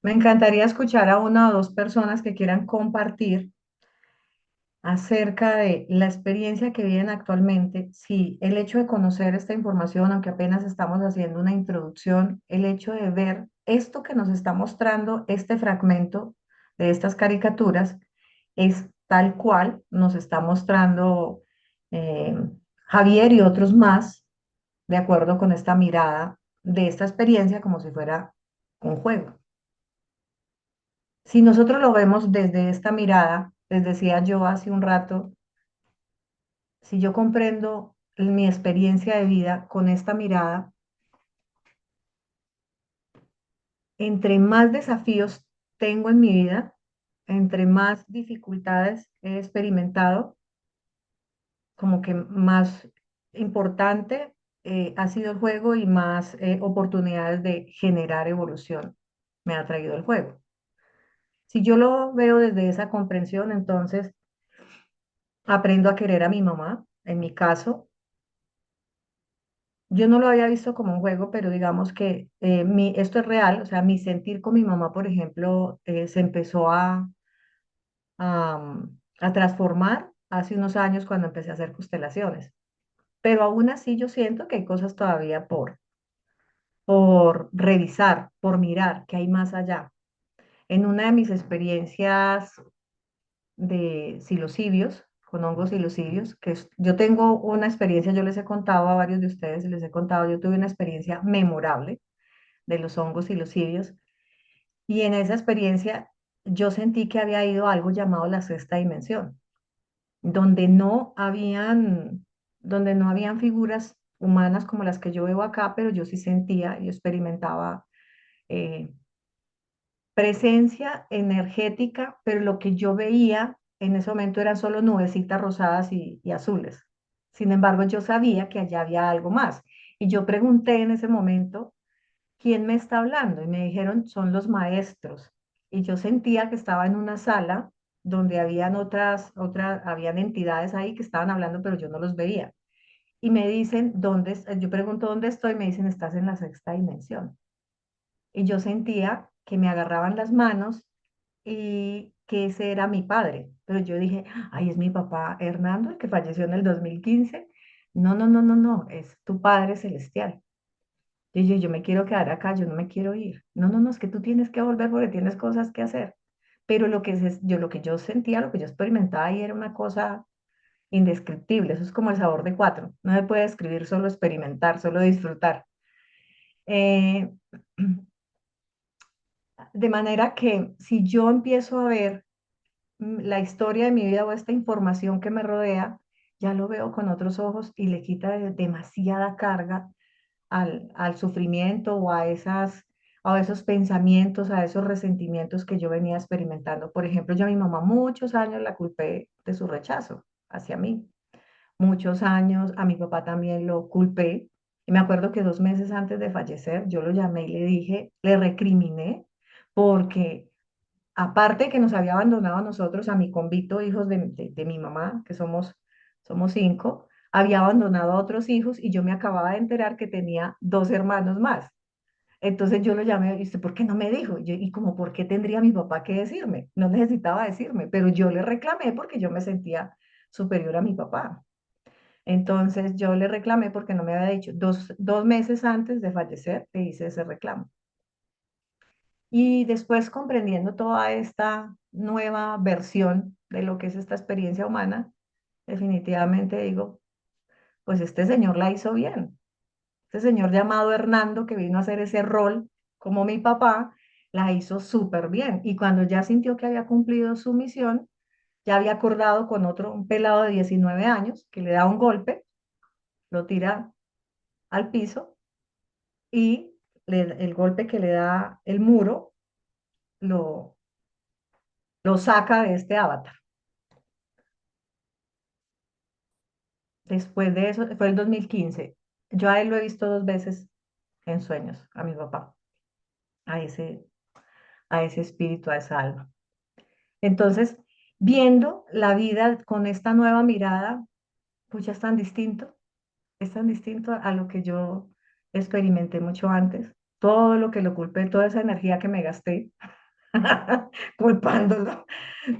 Me encantaría escuchar a una o dos personas que quieran compartir acerca de la experiencia que viven actualmente. Si el hecho de conocer esta información, aunque apenas estamos haciendo una introducción, el hecho de ver esto que nos está mostrando este fragmento de estas caricaturas es tal cual nos está mostrando eh, Javier y otros más, de acuerdo con esta mirada de esta experiencia como si fuera un juego. Si nosotros lo vemos desde esta mirada, les decía yo hace un rato, si yo comprendo mi experiencia de vida con esta mirada, entre más desafíos tengo en mi vida, entre más dificultades he experimentado, como que más importante ha sido el juego y más oportunidades de generar evolución me ha traído el juego. Si yo lo veo desde esa comprensión, entonces aprendo a querer a mi mamá, en mi caso. Yo no lo había visto como un juego, pero digamos que esto es real, o sea, mi sentir con mi mamá, por ejemplo, se empezó a transformar hace unos años cuando empecé a hacer constelaciones. Pero aún así yo siento que hay cosas todavía por revisar, por mirar, que hay más allá. En una de mis experiencias de psilocibios, con hongos psilocibios, yo tengo una experiencia, yo les he contado a varios de ustedes, les he contado, yo tuve una experiencia memorable de los hongos y los cilios. Y en esa experiencia yo sentí que había ido a algo llamado la sexta dimensión, donde donde no habían figuras humanas como las que yo veo acá, pero yo sí sentía y experimentaba eh, presencia energética, pero lo que yo veía en ese momento eran solo nubecitas rosadas y azules. Sin embargo, yo sabía que allá había algo más. Y yo pregunté en ese momento, ¿quién me está hablando? Y me dijeron, son los maestros. Y yo sentía que estaba en una sala donde habían habían entidades ahí que estaban hablando, pero yo no los veía. Y me dicen, yo pregunto dónde estoy, me dicen, estás en la sexta dimensión. Y yo sentía que me agarraban las manos y que ese era mi padre. Pero yo dije, ay, es mi papá Hernando, el que falleció en el 2015. No, no, no, no, no, es tu padre celestial. Y yo me quiero quedar acá, yo no me quiero ir. No, no, no, es que tú tienes que volver porque tienes cosas que hacer. Pero lo que yo sentía, lo que yo experimentaba ahí era una cosa indescriptible. Eso es como el sabor de cuatro. No se puede describir, solo experimentar, solo disfrutar. Eh, de manera que si yo empiezo a ver la historia de mi vida o esta información que me rodea, ya lo veo con otros ojos y le quita demasiada carga al sufrimiento o a esos pensamientos, a esos resentimientos que yo venía experimentando. Por ejemplo, yo a mi mamá muchos años la culpé de su rechazo hacia mí. Muchos años a mi papá también lo culpé. Y me acuerdo que 2 meses antes de fallecer, yo lo llamé y le dije, le recriminé, porque aparte que nos había abandonado a nosotros, a mi convito, hijos de mi mamá, que somos 5, había abandonado a otros hijos y yo me acababa de enterar que tenía 2 hermanos más. Entonces yo lo llamé y dice, ¿por qué no me dijo? Y como, ¿por qué tendría mi papá que decirme? No necesitaba decirme, pero yo le reclamé porque yo me sentía superior a mi papá. Entonces yo le reclamé porque no me había dicho. 2 meses antes de fallecer le hice ese reclamo. Y después comprendiendo toda esta nueva versión de lo que es esta experiencia humana, definitivamente digo, pues este señor la hizo bien. Este señor llamado Hernando, que vino a hacer ese rol como mi papá, la hizo súper bien. Y cuando ya sintió que había cumplido su misión, ya había acordado con un pelado de 19 años, que le da un golpe, lo tira al piso y el golpe que le da el muro lo, lo saca de este avatar. Después de eso, fue el 2015. Yo a él lo he visto 2 veces en sueños, a mi papá, a ese, a ese espíritu, a esa alma. Entonces, viendo la vida con esta nueva mirada, pues ya es tan distinto a lo que yo experimenté mucho antes. Todo lo que lo culpé, toda esa energía que me gasté. culpándolo.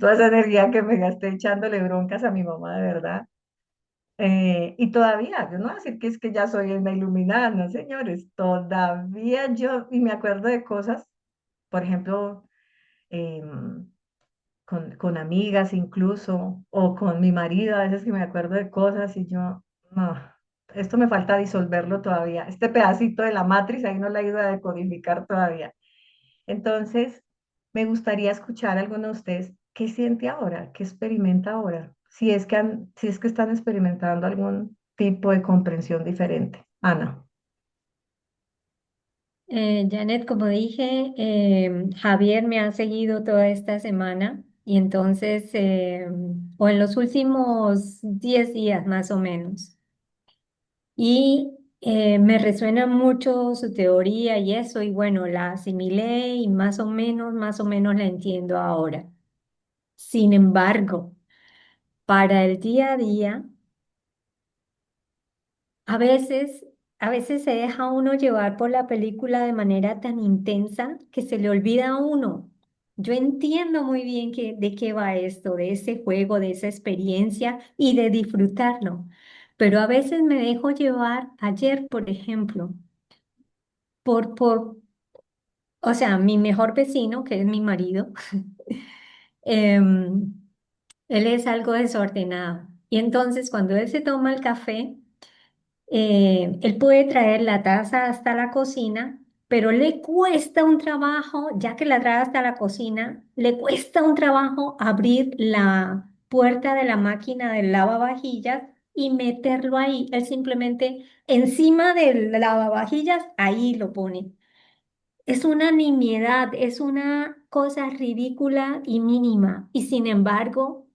Toda esa energía que me gasté echándole broncas a mi mamá, de verdad. Y todavía, yo no voy a decir que es que ya soy una iluminada, no, señores, todavía yo, y me acuerdo de cosas, por ejemplo, em, con amigas incluso, o con mi marido, a veces que me acuerdo de cosas y yo, no, esto me falta disolverlo todavía. Este pedacito de la matriz ahí no la he ido a decodificar todavía. Entonces, me gustaría escuchar a alguno de ustedes qué siente ahora, qué experimenta ahora, si es que están experimentando algún tipo de comprensión diferente. Ana. Janet, como dije, Javier me ha seguido toda esta semana y entonces, o en los últimos 10 días más o menos. Y me resuena mucho su teoría y eso, y bueno, la asimilé y más o menos la entiendo ahora. Sin embargo, para el día a día, A veces, a veces se deja uno llevar por la película de manera tan intensa que se le olvida a uno. Yo entiendo muy bien de qué va esto, de ese juego, de esa experiencia y de disfrutarlo. Pero a veces me dejo llevar, ayer, por ejemplo, por, o sea, mi mejor vecino, que es mi marido, em, él es algo desordenado. Y entonces cuando él se toma el café, él puede traer la taza hasta la cocina, pero le cuesta un trabajo, ya que la trae hasta la cocina, le cuesta un trabajo abrir la puerta de la máquina del lavavajillas y meterlo ahí. Él simplemente encima del lavavajillas, ahí lo pone. Es una nimiedad, es una cosa ridícula y mínima. Y sin embargo,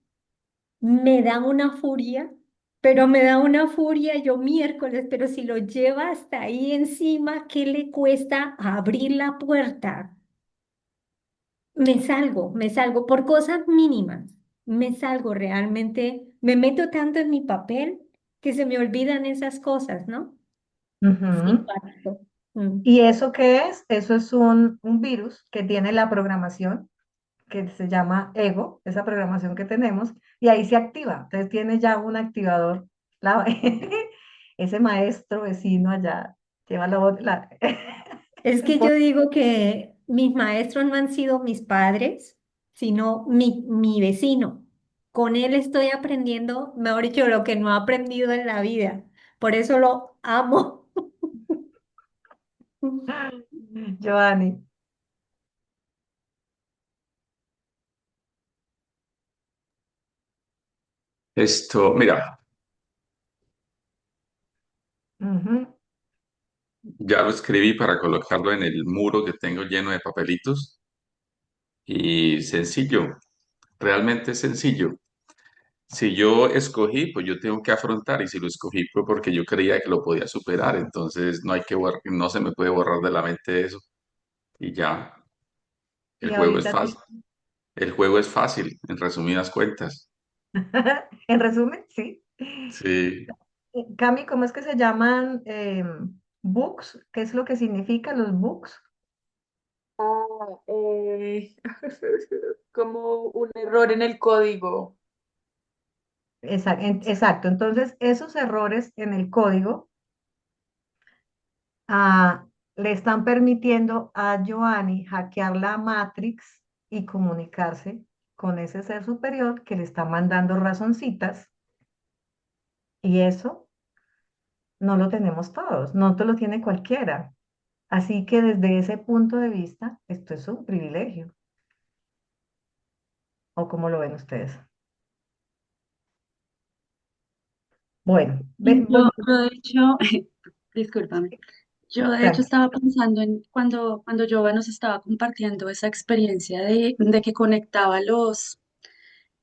me da una furia, pero me da una furia yo miércoles, pero si lo lleva hasta ahí encima, ¿qué le cuesta abrir la puerta? Me salgo por cosas mínimas, me salgo realmente, me meto tanto en mi papel que se me olvidan esas cosas, ¿no? Ujú. Simpático. Mm. ¿Y eso qué es? Eso es un virus que tiene la programación que se llama ego, esa programación que tenemos, y ahí se activa. Entonces tiene ya un activador. La- ese maestro vecino allá lleva Es el que yo digo que mis maestros no han sido mis padres, sino mi vecino. Con él estoy aprendiendo, mejor dicho, lo que no he aprendido en la vida. Por eso lo amo. Giovanni. Mira, Ujú. ya lo escribí para colocarlo en el muro que tengo lleno de papelitos y sencillo, realmente sencillo. Si yo escogí, pues yo tengo que afrontar y si lo escogí fue porque yo creía que lo podía superar, entonces no hay que no se me puede borrar de la mente eso y ya, el Y juego es ahorita, fácil. El juego es fácil, en resumidas cuentas. en resumen, sí. Sí, Cami, ¿cómo es que se llaman books? ¿Qué es lo que significan los books? Ah, como un error en el código. Exacto. Entonces, esos errores en el código le están permitiendo a Giovanni hackear la Matrix y comunicarse con ese ser superior que le está mandando razoncitas y eso no lo tenemos todos, no te lo tiene cualquiera. Así que desde ese punto de vista, esto es un privilegio. ¿O cómo lo ven ustedes? Bueno, Y yo de hecho, discúlpame, yo de hecho tranqui. estaba pensando en cuando Jova nos estaba compartiendo esa experiencia de que conectaba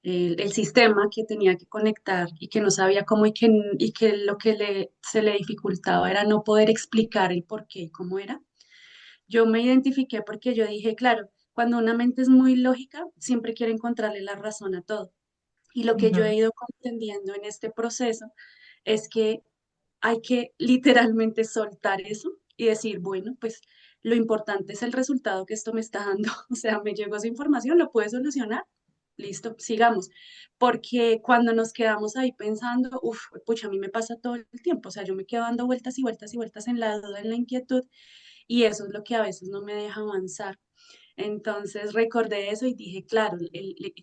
el sistema que tenía que conectar y que no sabía cómo y que lo que se le dificultaba era no poder explicar el por qué y cómo era. Yo me identifiqué porque yo dije, claro, cuando una mente es muy lógica, siempre quiere encontrarle la razón a todo. Y lo que yo Ujú. he ido comprendiendo en este proceso es que hay que literalmente soltar eso y decir, bueno, pues lo importante es el resultado que esto me está dando. O sea, me llegó esa información, lo puede solucionar. Listo, sigamos. Porque cuando nos quedamos ahí pensando, uff, pucha, a mí me pasa todo el tiempo. O sea, yo me quedo dando vueltas y vueltas y vueltas en la duda, en la inquietud, y eso es lo que a veces no me deja avanzar. Entonces recordé eso y dije, claro,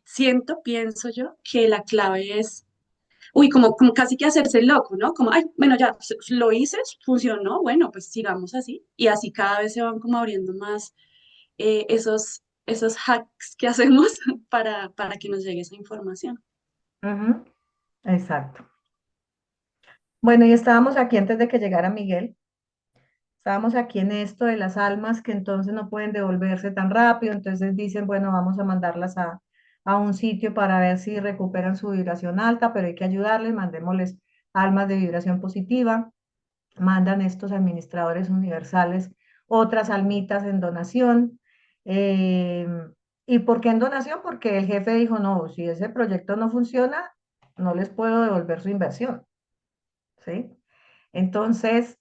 siento, pienso yo, que la clave es, uy, como casi que hacerse el loco, ¿no? Como, ay, bueno, ya lo hice, funcionó, bueno, pues sigamos así. Y así cada vez se van como abriendo más esos hacks que hacemos para que nos llegue esa información. Ujú, exacto. Bueno, y estábamos aquí antes de que llegara Miguel. Estábamos aquí en esto de las almas que entonces no pueden devolverse tan rápido, entonces dicen, bueno, vamos a mandarlas a un sitio para ver si recuperan su vibración alta, pero hay que ayudarles, mandémosles almas de vibración positiva, mandan estos administradores universales otras almitas en donación. eh, ¿Y por qué en donación? Porque el jefe dijo, no, si ese proyecto no funciona, no les puedo devolver su inversión, ¿sí? Entonces,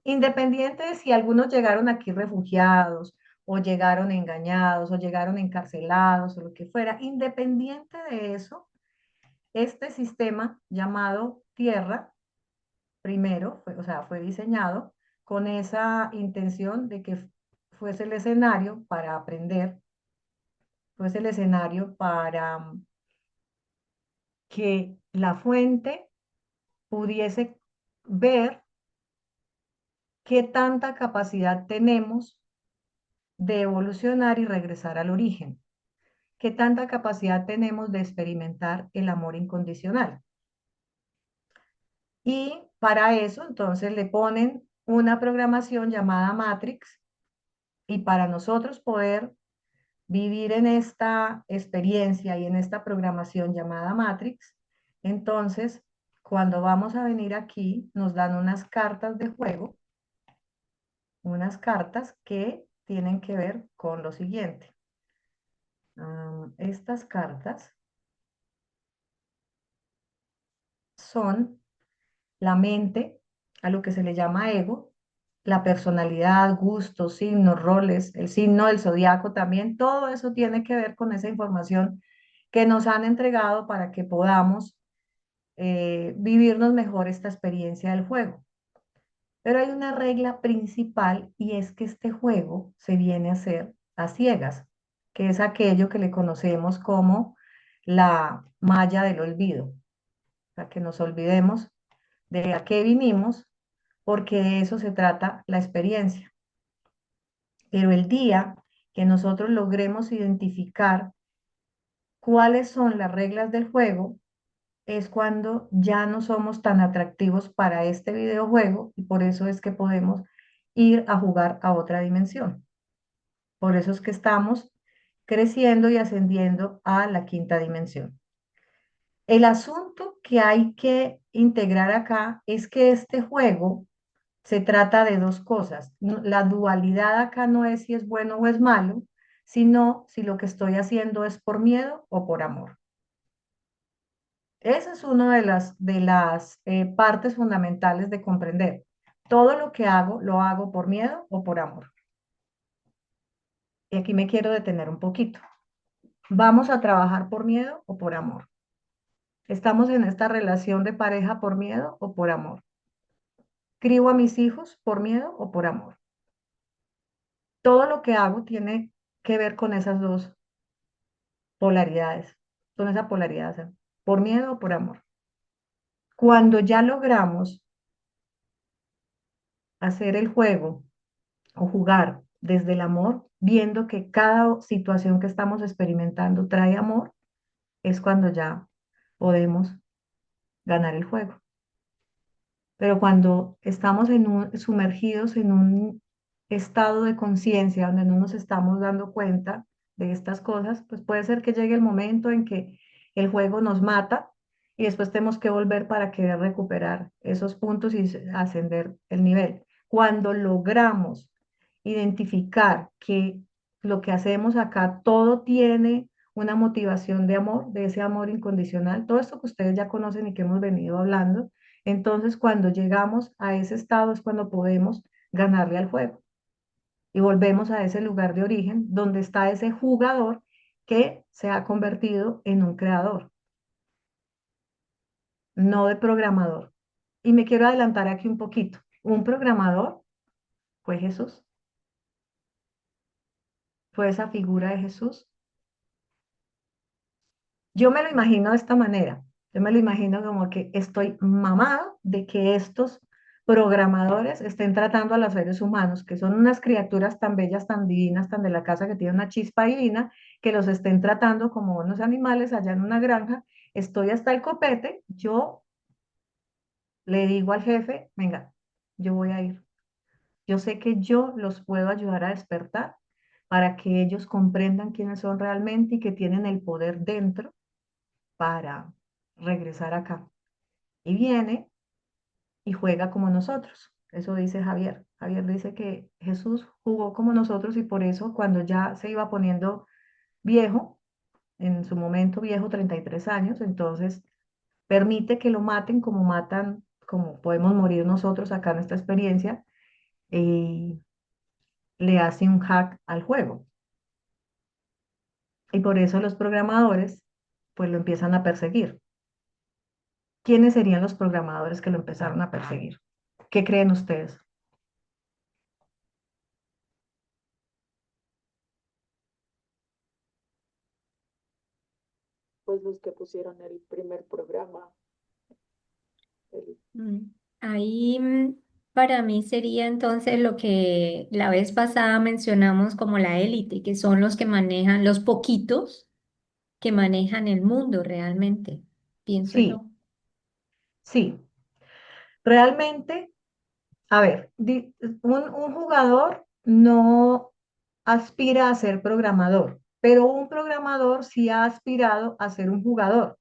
independiente de si algunos llegaron aquí refugiados o llegaron engañados o llegaron encarcelados o lo que fuera, independiente de eso, este sistema llamado Tierra, primero, o sea, fue diseñado con esa intención de que fuese el escenario para aprender, fuese el escenario para que la fuente pudiese ver qué tanta capacidad tenemos de evolucionar y regresar al origen. ¿Qué tanta capacidad tenemos de experimentar el amor incondicional? Y para eso, entonces, le ponen una programación llamada Matrix y para nosotros poder vivir en esta experiencia y en esta programación llamada Matrix, entonces, cuando vamos a venir aquí, nos dan unas cartas de juego, unas cartas que tienen que ver con lo siguiente. Estas cartas son la mente, a lo que se le llama ego, la personalidad, gustos, signos, roles, el signo del zodiaco también, todo eso tiene que ver con esa información que nos han entregado para que podamos vivirnos mejor esta experiencia del juego. Pero hay una regla principal y es que este juego se viene a hacer a ciegas, que es aquello que le conocemos como la malla del olvido, o sea, que nos olvidemos de a qué vinimos, porque de eso se trata la experiencia. Pero el día que nosotros logremos identificar cuáles son las reglas del juego, es cuando ya no somos tan atractivos para este videojuego y por eso es que podemos ir a jugar a otra dimensión. Por eso es que estamos creciendo y ascendiendo a la quinta dimensión. El asunto que hay que integrar acá es que este juego se trata de dos cosas. La dualidad acá no es si es bueno o es malo, sino si lo que estoy haciendo es por miedo o por amor. Esa es una de las partes fundamentales de comprender. Todo lo que hago, lo hago por miedo o por amor. Y aquí me quiero detener un poquito. ¿Vamos a trabajar por miedo o por amor? ¿Estamos en esta relación de pareja por miedo o por amor? ¿Crío a mis hijos por miedo o por amor? Todo lo que hago tiene que ver con esas dos polaridades, con esa polaridad, o sea, por miedo o por amor. Cuando ya logramos hacer el juego o jugar desde el amor, viendo que cada situación que estamos experimentando trae amor, es cuando ya podemos ganar el juego. Pero cuando estamos sumergidos en un estado de conciencia donde no nos estamos dando cuenta de estas cosas, pues puede ser que llegue el momento en que el juego nos mata y después tenemos que volver para querer recuperar esos puntos y ascender el nivel. Cuando logramos identificar que lo que hacemos acá todo tiene una motivación de amor, de ese amor incondicional, todo esto que ustedes ya conocen y que hemos venido hablando, entonces cuando llegamos a ese estado es cuando podemos ganarle al juego. Y volvemos a ese lugar de origen donde está ese jugador que se ha convertido en un creador, no de programador. Y me quiero adelantar aquí un poquito. Un programador fue Jesús, fue esa figura de Jesús. Yo me lo imagino de esta manera. Yo me lo imagino como que estoy mamada de que estos programadores estén tratando a los seres humanos, que son unas criaturas tan bellas, tan divinas, tan de la casa, que tienen una chispa divina, que los estén tratando como unos animales allá en una granja. Estoy hasta el copete. Yo le digo al jefe, venga, yo voy a ir. Yo sé que yo los puedo ayudar a despertar para que ellos comprendan quiénes son realmente y que tienen el poder dentro para regresar acá. Y viene y juega como nosotros. Eso dice Javier. Javier dice que Jesús jugó como nosotros y por eso cuando ya se iba poniendo viejo, en su momento viejo, 33 años, entonces permite que lo maten como matan, como podemos morir nosotros acá en esta experiencia, y le hace un hack al juego. Y por eso los programadores pues lo empiezan a perseguir. ¿Quiénes serían los programadores que lo empezaron a perseguir? ¿Qué creen ustedes? Pues los que pusieron el primer programa. el- Mm. Ahí para mí sería entonces lo que la vez pasada mencionamos como la élite, que son los que manejan, los poquitos que manejan el mundo realmente, pienso Sí, yo. sí. Realmente, a ver, un jugador no aspira a ser programador, pero un programador sí ha aspirado a ser un jugador,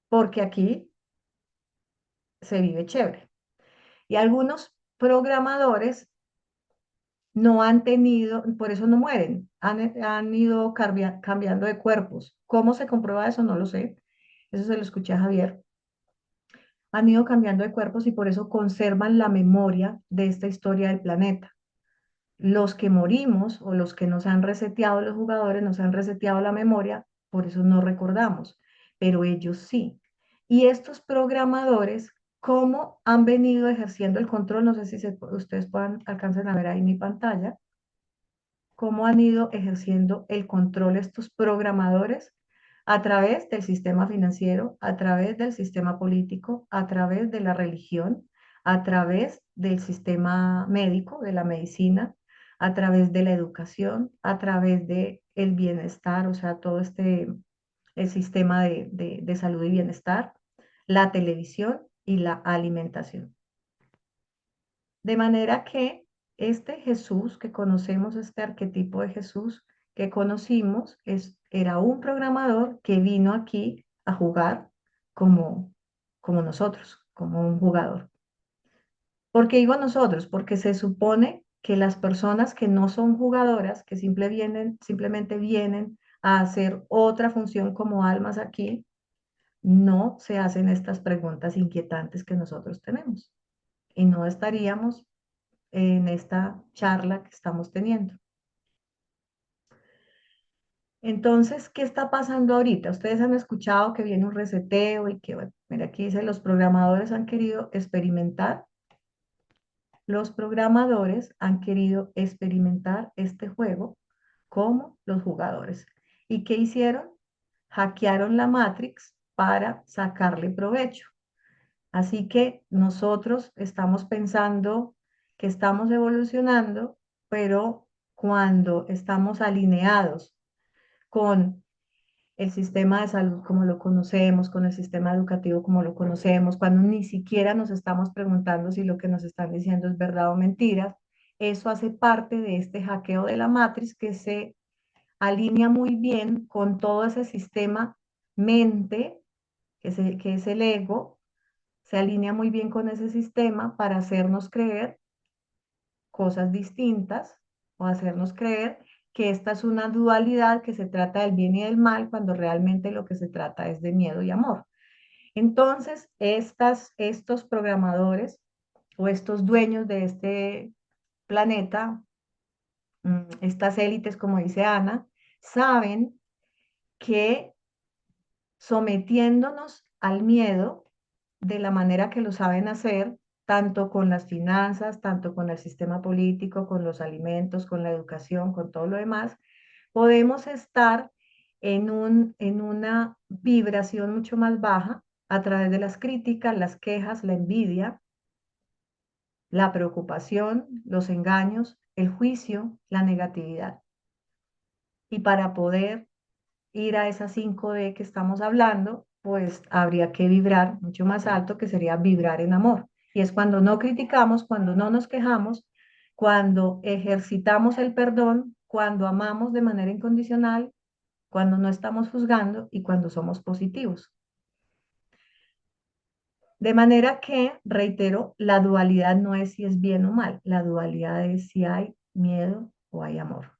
porque aquí se vive chévere. Y algunos programadores no han tenido, por eso no mueren, han ido cambiando de cuerpos. ¿Cómo se comprueba eso? No lo sé. Eso se lo escuché a Javier. Han ido cambiando de cuerpos y por eso conservan la memoria de esta historia del planeta. Los que morimos o los que nos han reseteado los jugadores, nos han reseteado la memoria, por eso no recordamos, pero ellos sí. Y estos programadores, ¿cómo han venido ejerciendo el control? No sé si ustedes puedan, alcancen a ver ahí mi pantalla, cómo han ido ejerciendo el control estos programadores a través del sistema financiero, a través del sistema político, a través de la religión, a través del sistema médico, de la medicina, a través de la educación, a través de el bienestar, o sea, todo el sistema de salud y bienestar, la televisión y la alimentación. De manera que este Jesús que conocemos, este arquetipo de Jesús que conocimos, era un programador que vino aquí a jugar como, como nosotros, como un jugador. ¿Por qué digo nosotros? Porque se supone que las personas que no son jugadoras, que simplemente vienen a hacer otra función como almas aquí, no se hacen estas preguntas inquietantes que nosotros tenemos. Y no estaríamos en esta charla que estamos teniendo. Entonces, ¿qué está pasando ahorita? Ustedes han escuchado que viene un reseteo y que, bueno, mira, aquí dice, los programadores han querido experimentar, los programadores han querido experimentar este juego como los jugadores. ¿Y qué hicieron? Hackearon la Matrix para sacarle provecho. Así que nosotros estamos pensando que estamos evolucionando, pero cuando estamos alineados con el sistema de salud como lo conocemos, con el sistema educativo como lo conocemos, cuando ni siquiera nos estamos preguntando si lo que nos están diciendo es verdad o mentira, eso hace parte de este hackeo de la matriz que se alinea muy bien con todo ese sistema mente, que es el ego, se alinea muy bien con ese sistema para hacernos creer cosas distintas o hacernos creer que esta es una dualidad, que se trata del bien y del mal, cuando realmente lo que se trata es de miedo y amor. Entonces, estos programadores o estos dueños de este planeta estas élites, como dice Ana, saben que sometiéndonos al miedo de la manera que lo saben hacer, tanto con las finanzas, tanto con el sistema político, con los alimentos, con la educación, con todo lo demás, podemos estar en una vibración mucho más baja a través de las críticas, las quejas, la envidia, la preocupación, los engaños, el juicio, la negatividad. Y para poder ir a esa 5D que estamos hablando, pues habría que vibrar mucho más alto, que sería vibrar en amor. Y es cuando no criticamos, cuando no nos quejamos, cuando ejercitamos el perdón, cuando amamos de manera incondicional, cuando no estamos juzgando y cuando somos positivos. De manera que, reitero, la dualidad no es si es bien o mal, la dualidad es si hay miedo o hay amor.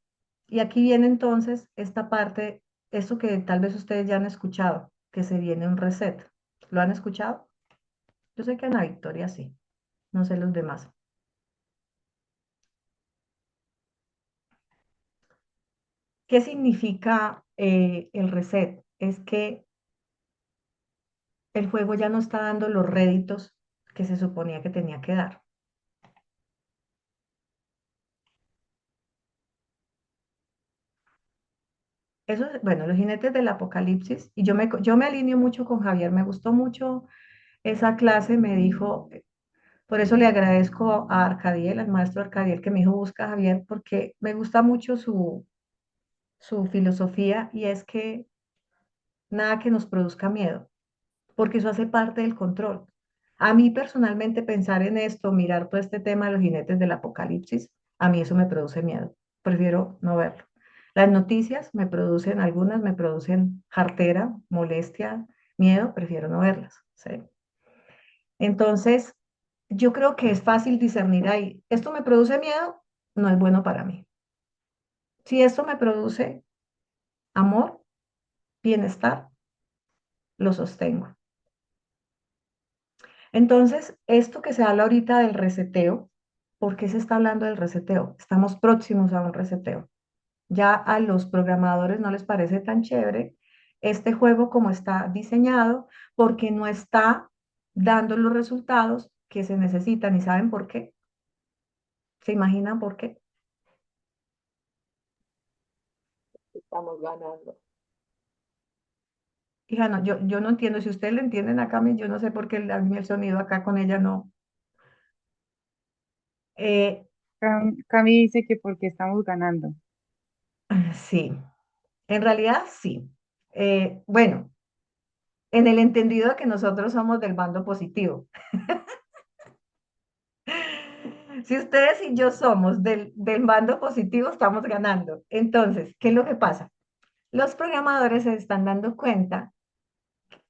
Y aquí viene entonces esta parte, eso que tal vez ustedes ya han escuchado, que se viene un reset. ¿Lo han escuchado? Yo sé que Ana Victoria sí, no sé los demás. ¿Qué significa el reset? Es que el juego ya no está dando los réditos que se suponía que tenía que dar. Eso, bueno, los jinetes del apocalipsis, y yo me alineo mucho con Javier, me gustó mucho esa clase, me dijo, por eso le agradezco a Arcadiel, al maestro Arcadiel, que me dijo, busca a Javier, porque me gusta mucho su filosofía y es que nada que nos produzca miedo, porque eso hace parte del control. A mí personalmente pensar en esto, mirar todo este tema de los jinetes del apocalipsis, a mí eso me produce miedo. Prefiero no verlo. Las noticias me producen, algunas me producen jartera, molestia, miedo, prefiero no verlas. ¿Sí? Entonces, yo creo que es fácil discernir ahí. Esto me produce miedo, no es bueno para mí. Si esto me produce amor, bienestar, lo sostengo. Entonces, esto que se habla ahorita del reseteo, ¿por qué se está hablando del reseteo? Estamos próximos a un reseteo. Ya a los programadores no les parece tan chévere este juego como está diseñado porque no está dando los resultados que se necesitan. ¿Y saben por qué? ¿Se imaginan por qué? Estamos ganando. Hija, no, yo no entiendo. Si ustedes le entienden a Cami, yo no sé por qué a mí el sonido acá con ella no. Eh, Cami dice que porque estamos ganando. sí, en realidad sí. Bueno, en el entendido de que nosotros somos del bando positivo. Si ustedes y yo somos del bando positivo, estamos ganando. Entonces, ¿qué es lo que pasa? Los programadores se están dando cuenta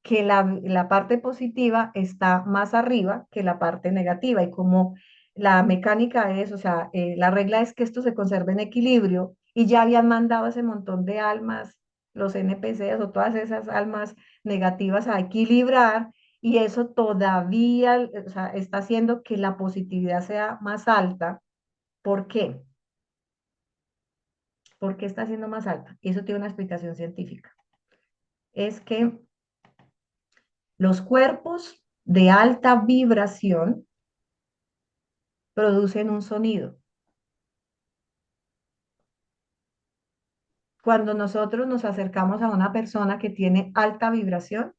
que la parte positiva está más arriba que la parte negativa y como la mecánica es, o sea, la regla es que esto se conserve en equilibrio y ya habían mandado ese montón de almas, los NPCs o todas esas almas negativas a equilibrar y eso todavía, o sea, está haciendo que la positividad sea más alta. ¿Por qué? ¿Por qué está siendo más alta? Y eso tiene una explicación científica. Es que los cuerpos de alta vibración producen un sonido. Cuando nosotros nos acercamos a una persona que tiene alta vibración,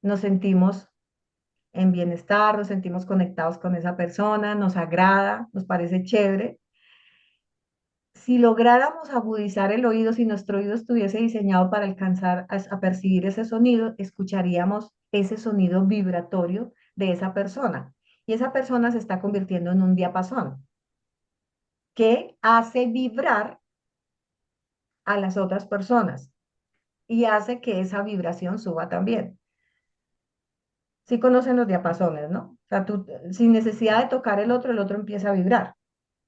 nos sentimos en bienestar, nos sentimos conectados con esa persona, nos agrada, nos parece chévere. Si lográramos agudizar el oído, si nuestro oído estuviese diseñado para alcanzar a percibir ese sonido, escucharíamos ese sonido vibratorio de esa persona. Y esa persona se está convirtiendo en un diapasón que hace vibrar a las otras personas y hace que esa vibración suba también. Sí conocen los diapasones, ¿no? O sea, tú, sin necesidad de tocar el otro empieza a vibrar.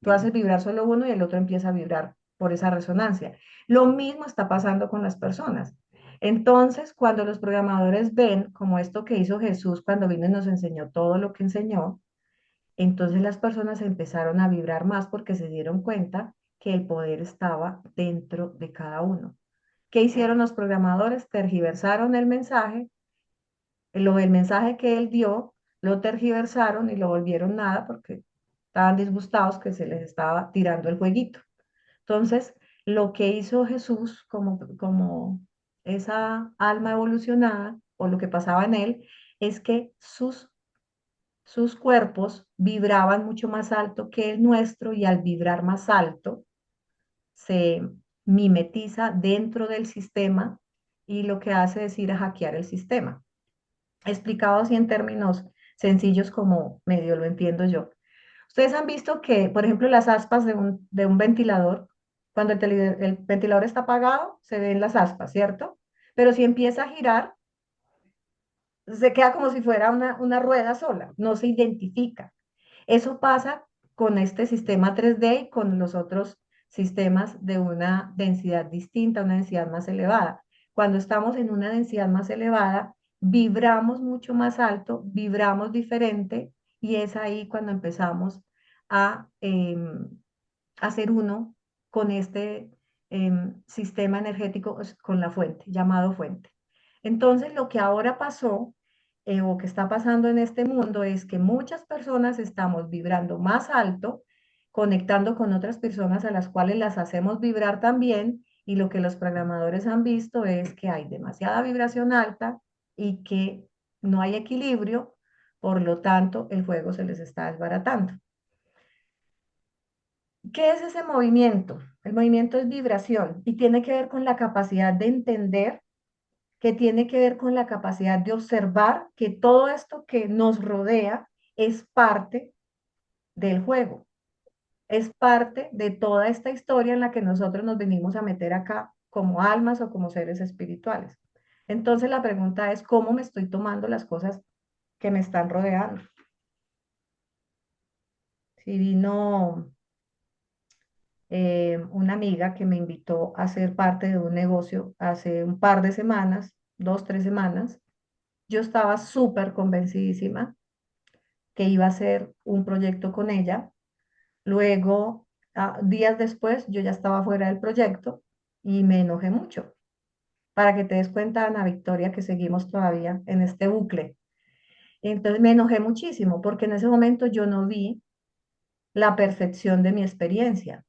Tú haces vibrar solo uno y el otro empieza a vibrar por esa resonancia. Lo mismo está pasando con las personas. Entonces, cuando los programadores ven como esto que hizo Jesús cuando vino y nos enseñó todo lo que enseñó, entonces las personas empezaron a vibrar más porque se dieron cuenta que el poder estaba dentro de cada uno. ¿Qué hicieron los programadores? Tergiversaron el mensaje, el mensaje que él dio, lo tergiversaron y lo volvieron nada porque estaban disgustados que se les estaba tirando el jueguito. Entonces, lo que hizo Jesús como esa alma evolucionada, o lo que pasaba en él, es que sus cuerpos vibraban mucho más alto que el nuestro, y al vibrar más alto se mimetiza dentro del sistema y lo que hace es ir a hackear el sistema. Explicado así en términos sencillos como medio lo entiendo yo. Ustedes han visto que, por ejemplo, las aspas de un ventilador, cuando el ventilador está apagado, se ven las aspas, ¿cierto? Pero si empieza a girar, se queda como si fuera una rueda sola, no se identifica. Eso pasa con este sistema 3D y con los otros sistemas de una densidad distinta, una densidad más elevada. Cuando estamos en una densidad más elevada, vibramos mucho más alto, vibramos diferente, y es ahí cuando empezamos a hacer uno con este sistema energético, con la fuente, llamado fuente. Entonces, lo que ahora pasó, o que está pasando en este mundo, es que muchas personas estamos vibrando más alto, conectando con otras personas a las cuales las hacemos vibrar también, y lo que los programadores han visto es que hay demasiada vibración alta y que no hay equilibrio, por lo tanto, el juego se les está desbaratando. ¿Qué es ese movimiento? El movimiento es vibración y tiene que ver con la capacidad de entender, que tiene que ver con la capacidad de observar que todo esto que nos rodea es parte del juego, es parte de toda esta historia en la que nosotros nos venimos a meter acá como almas o como seres espirituales. Entonces la pregunta es, ¿cómo me estoy tomando las cosas que me están rodeando? Si vino una amiga que me invitó a ser parte de un negocio hace un par de semanas, 2, 3 semanas. Yo estaba súper convencidísima que iba a ser un proyecto con ella. Luego, días después, yo ya estaba fuera del proyecto y me enojé mucho. Para que te des cuenta, Ana Victoria, que seguimos todavía en este bucle. Entonces me enojé muchísimo porque en ese momento yo no vi la perfección de mi experiencia.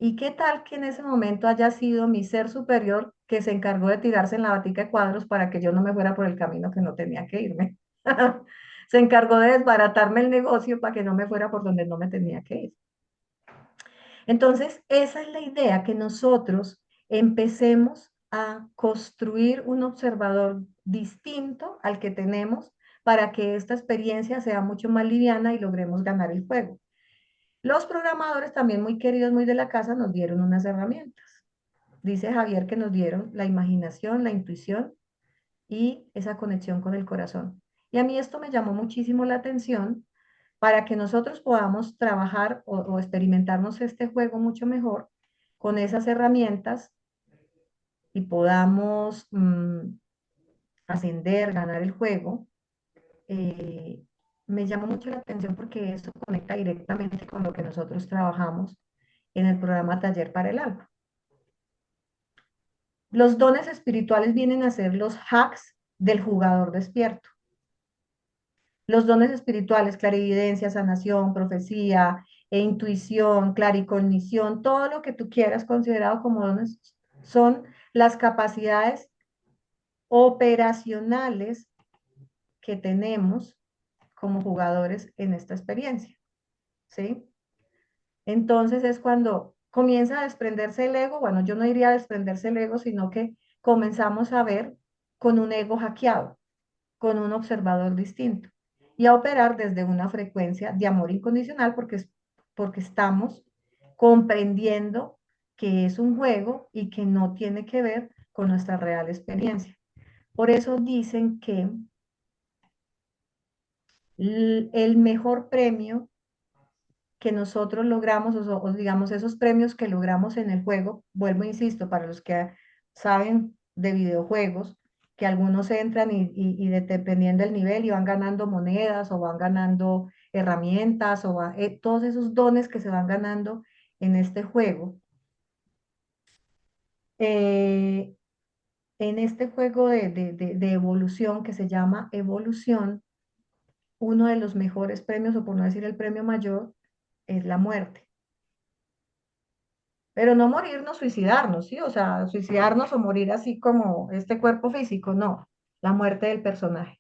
¿Y qué tal que en ese momento haya sido mi ser superior que se encargó de tirarse en la batica de cuadros para que yo no me fuera por el camino que no tenía que irme? Se encargó de desbaratarme el negocio para que no me fuera por donde no me tenía que ir. Entonces, esa es la idea, que nosotros empecemos a construir un observador distinto al que tenemos para que esta experiencia sea mucho más liviana y logremos ganar el juego. Los programadores, también muy queridos, muy de la casa, nos dieron unas herramientas. Dice Javier que nos dieron la imaginación, la intuición y esa conexión con el corazón. Y a mí esto me llamó muchísimo la atención para que nosotros podamos trabajar o experimentarnos este juego mucho mejor con esas herramientas y podamos ascender, ganar el juego. eh, Me llama mucho la atención porque esto conecta directamente con lo que nosotros trabajamos en el programa Taller para el Alma. Los dones espirituales vienen a ser los hacks del jugador despierto. Los dones espirituales, clarividencia, sanación, profecía, intuición, claricognición, todo lo que tú quieras considerado como dones, son las capacidades operacionales que tenemos como jugadores en esta experiencia, ¿sí? Entonces es cuando comienza a desprenderse el ego. Bueno, yo no diría a desprenderse el ego, sino que comenzamos a ver con un ego hackeado, con un observador distinto, y a operar desde una frecuencia de amor incondicional, porque estamos comprendiendo que es un juego y que no tiene que ver con nuestra real experiencia. Por eso dicen que el mejor premio que nosotros logramos, o digamos esos premios que logramos en el juego, vuelvo, insisto, para los que saben de videojuegos, que algunos entran dependiendo del nivel y van ganando monedas o van ganando herramientas todos esos dones que se van ganando en este juego, eh, en este juego de evolución que se llama evolución, uno de los mejores premios, o por no decir el premio mayor, es la muerte. Pero no morirnos, suicidarnos, ¿sí? O sea, suicidarnos o morir así como este cuerpo físico, no, la muerte del personaje.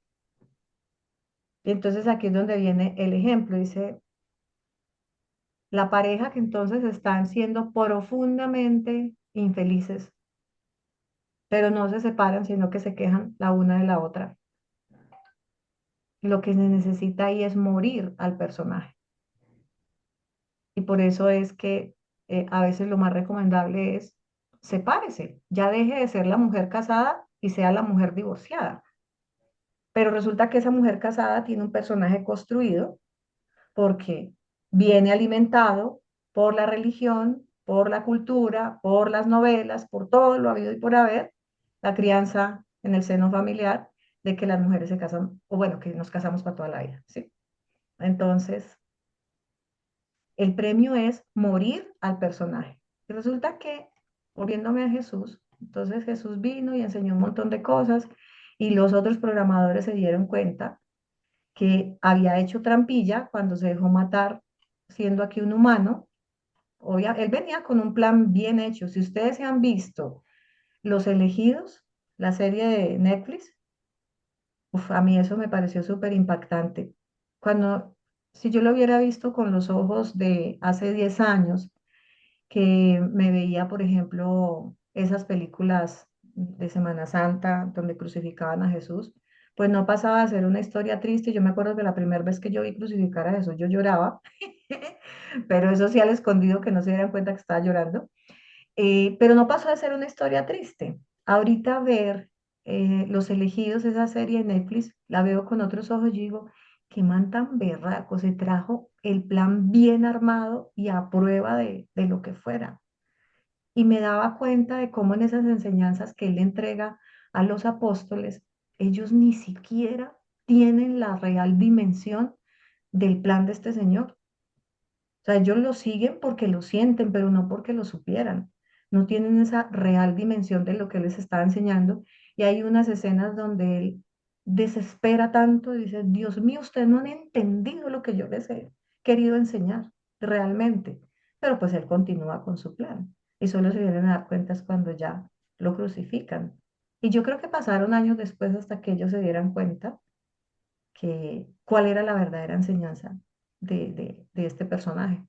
Y entonces aquí es donde viene el ejemplo, dice, la pareja que entonces están siendo profundamente infelices, pero no se separan, sino que se quejan la una de la otra. Lo que se necesita ahí es morir al personaje. Y por eso es que a veces lo más recomendable es sepárese, ya deje de ser la mujer casada y sea la mujer divorciada. Pero resulta que esa mujer casada tiene un personaje construido porque viene alimentado por la religión, por la cultura, por las novelas, por todo lo habido y por haber, la crianza en el seno familiar de que las mujeres se casan, o bueno, que nos casamos para toda la vida, ¿sí? Entonces, el premio es morir al personaje. Y resulta que, volviéndome a Jesús, entonces Jesús vino y enseñó un montón de cosas y los otros programadores se dieron cuenta que había hecho trampilla cuando se dejó matar siendo aquí un humano. Él venía con un plan bien hecho. Si ustedes se han visto Los Elegidos, la serie de Netflix, a mí eso me pareció súper impactante. Cuando, si yo lo hubiera visto con los ojos de hace 10 años, que me veía, por ejemplo, esas películas de Semana Santa donde crucificaban a Jesús, pues no pasaba a ser una historia triste. Yo me acuerdo que la primera vez que yo vi crucificar a Jesús, yo lloraba, pero eso sí al escondido, que no se dieran cuenta que estaba llorando. Pero no pasó a ser una historia triste. Ahorita ver Los Elegidos, esa serie de Netflix, la veo con otros ojos y digo, qué man tan berraco, se trajo el plan bien armado y a prueba de lo que fuera. Y me daba cuenta de cómo en esas enseñanzas que él entrega a los apóstoles, ellos ni siquiera tienen la real dimensión del plan de este Señor. O sea, ellos lo siguen porque lo sienten, pero no porque lo supieran. No tienen esa real dimensión de lo que él les está enseñando. Y hay unas escenas donde él desespera tanto y dice, Dios mío, ustedes no han entendido lo que yo les he querido enseñar realmente. Pero pues él continúa con su plan. Y solo se vienen a dar cuentas cuando ya lo crucifican. Y yo creo que pasaron años después hasta que ellos se dieran cuenta que cuál era la verdadera enseñanza de este personaje.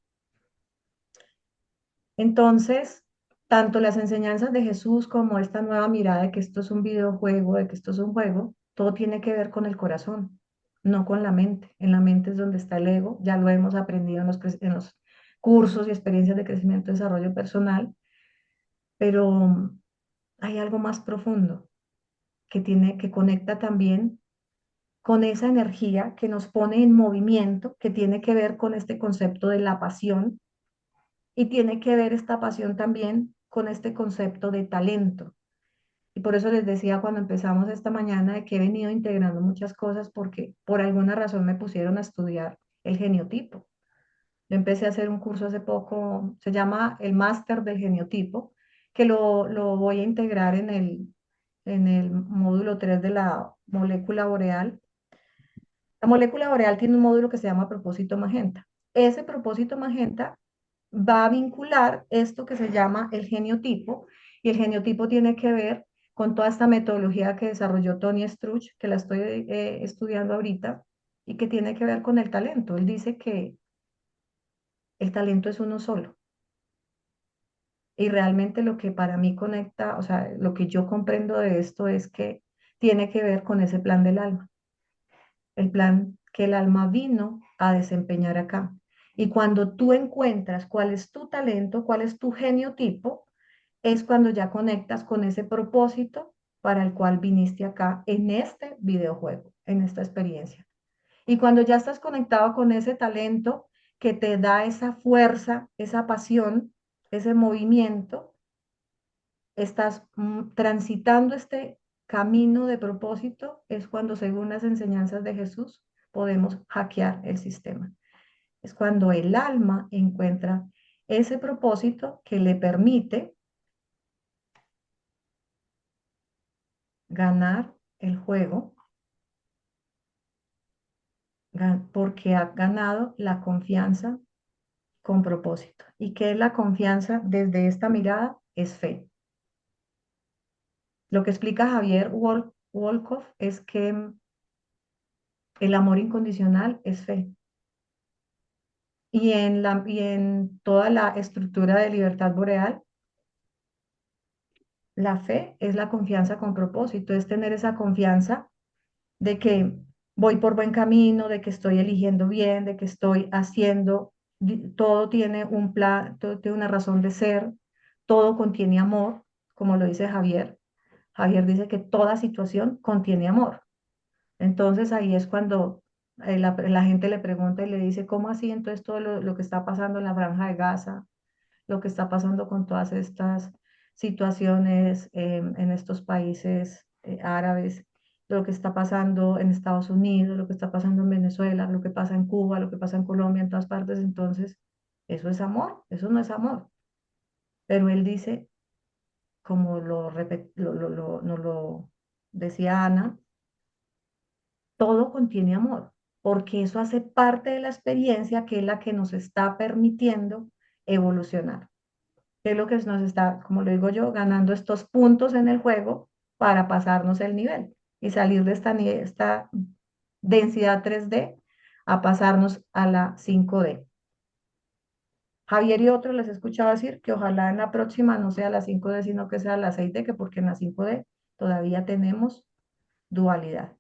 Entonces, tanto las enseñanzas de Jesús como esta nueva mirada de que esto es un videojuego, de que esto es un juego, todo tiene que ver con el corazón, no con la mente. En la mente es donde está el ego, ya lo hemos aprendido en los cursos y experiencias de crecimiento y desarrollo personal, pero hay algo más profundo que conecta también con esa energía que nos pone en movimiento, que tiene que ver con este concepto de la pasión y tiene que ver esta pasión también con este concepto de talento. Y por eso les decía cuando empezamos esta mañana de que he venido integrando muchas cosas porque por alguna razón me pusieron a estudiar el geniotipo. Yo empecé a hacer un curso hace poco, se llama el máster del geniotipo, que lo voy a integrar en el módulo 3 de la molécula boreal. La molécula boreal tiene un módulo que se llama propósito magenta. Ese propósito magenta va a vincular esto que se llama el geniotipo, y el geniotipo tiene que ver con toda esta metodología que desarrolló Tony Struch, que la estoy estudiando ahorita, y que tiene que ver con el talento. Él dice que el talento es uno solo. Y realmente lo que para mí conecta, o sea, lo que yo comprendo de esto es que tiene que ver con ese plan del alma, el plan que el alma vino a desempeñar acá. Y cuando tú encuentras cuál es tu talento, cuál es tu geniotipo, es cuando ya conectas con ese propósito para el cual viniste acá en este videojuego, en esta experiencia. Y cuando ya estás conectado con ese talento que te da esa fuerza, esa pasión, ese movimiento, estás transitando este camino de propósito, es cuando, según las enseñanzas de Jesús, podemos hackear el sistema. Es cuando el alma encuentra ese propósito que le permite ganar el juego porque ha ganado la confianza con propósito. ¿Y qué es la confianza desde esta mirada? Es fe. Lo que explica Javier Wolkoff es que el amor incondicional es fe. Y en toda la estructura de libertad boreal, la fe es la confianza con propósito, es tener esa confianza de que voy por buen camino, de que estoy eligiendo bien, de que estoy haciendo, todo tiene un plan, todo tiene una razón de ser, todo contiene amor, como lo dice Javier. Javier dice que toda situación contiene amor. Entonces ahí es cuando la gente le pregunta y le dice, ¿cómo así? Entonces todo lo que está pasando en la Franja de Gaza, lo que está pasando con todas estas situaciones en estos países árabes, lo que está pasando en Estados Unidos, lo que está pasando en Venezuela, lo que pasa en Cuba, lo que pasa en Colombia, en todas partes. Entonces, eso es amor, eso no es amor. Pero él dice, como nos lo decía Ana, todo contiene amor, porque eso hace parte de la experiencia que es la que nos está permitiendo evolucionar, que es lo que nos está, como lo digo yo, ganando estos puntos en el juego para pasarnos el nivel y salir de esta densidad 3D a pasarnos a la 5D. Javier y otros les he escuchado decir que ojalá en la próxima no sea la 5D, sino que sea la 6D, que porque en la 5D todavía tenemos dualidad.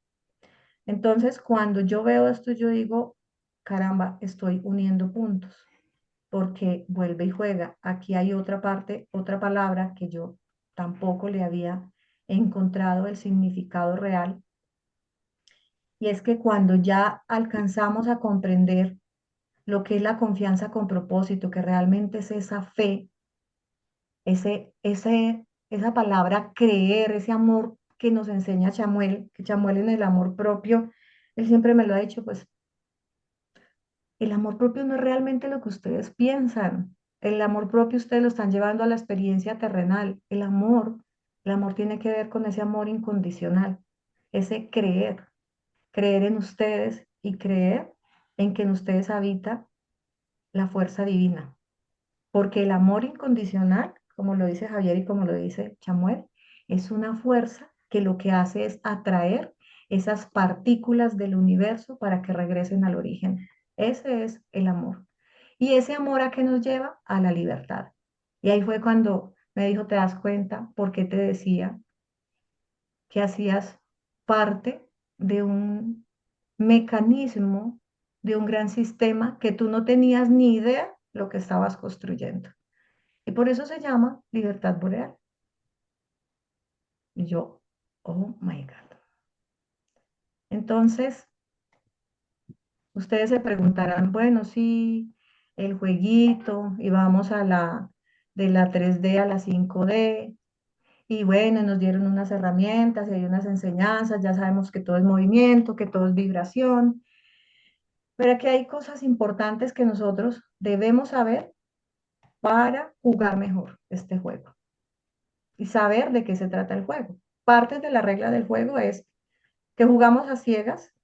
Entonces, cuando yo veo esto, yo digo, caramba, estoy uniendo puntos, porque vuelve y juega. Aquí hay otra parte, otra palabra que yo tampoco le había encontrado el significado real, y es que cuando ya alcanzamos a comprender lo que es la confianza con propósito, que realmente es esa fe, esa palabra creer, ese amor que nos enseña Chamuel, que Chamuel en el amor propio, él siempre me lo ha dicho, pues el amor propio no es realmente lo que ustedes piensan. El amor propio ustedes lo están llevando a la experiencia terrenal. El amor tiene que ver con ese amor incondicional, ese creer, creer en ustedes y creer en que en ustedes habita la fuerza divina. Porque el amor incondicional, como lo dice Javier y como lo dice Chamuel, es una fuerza que lo que hace es atraer esas partículas del universo para que regresen al origen. Ese es el amor. ¿Y ese amor a qué nos lleva? A la libertad. Y ahí fue cuando me dijo, ¿te das cuenta por qué te decía que hacías parte de un mecanismo, de un gran sistema que tú no tenías ni idea lo que estabas construyendo? Y por eso se llama libertad boreal. Y yo, oh my God. Entonces, ustedes se preguntarán, bueno, sí, el jueguito, y vamos de la 3D a la 5D, y bueno, nos dieron unas herramientas y hay unas enseñanzas, ya sabemos que todo es movimiento, que todo es vibración, pero aquí hay cosas importantes que nosotros debemos saber para jugar mejor este juego y saber de qué se trata el juego. Parte de la regla del juego es que jugamos a ciegas,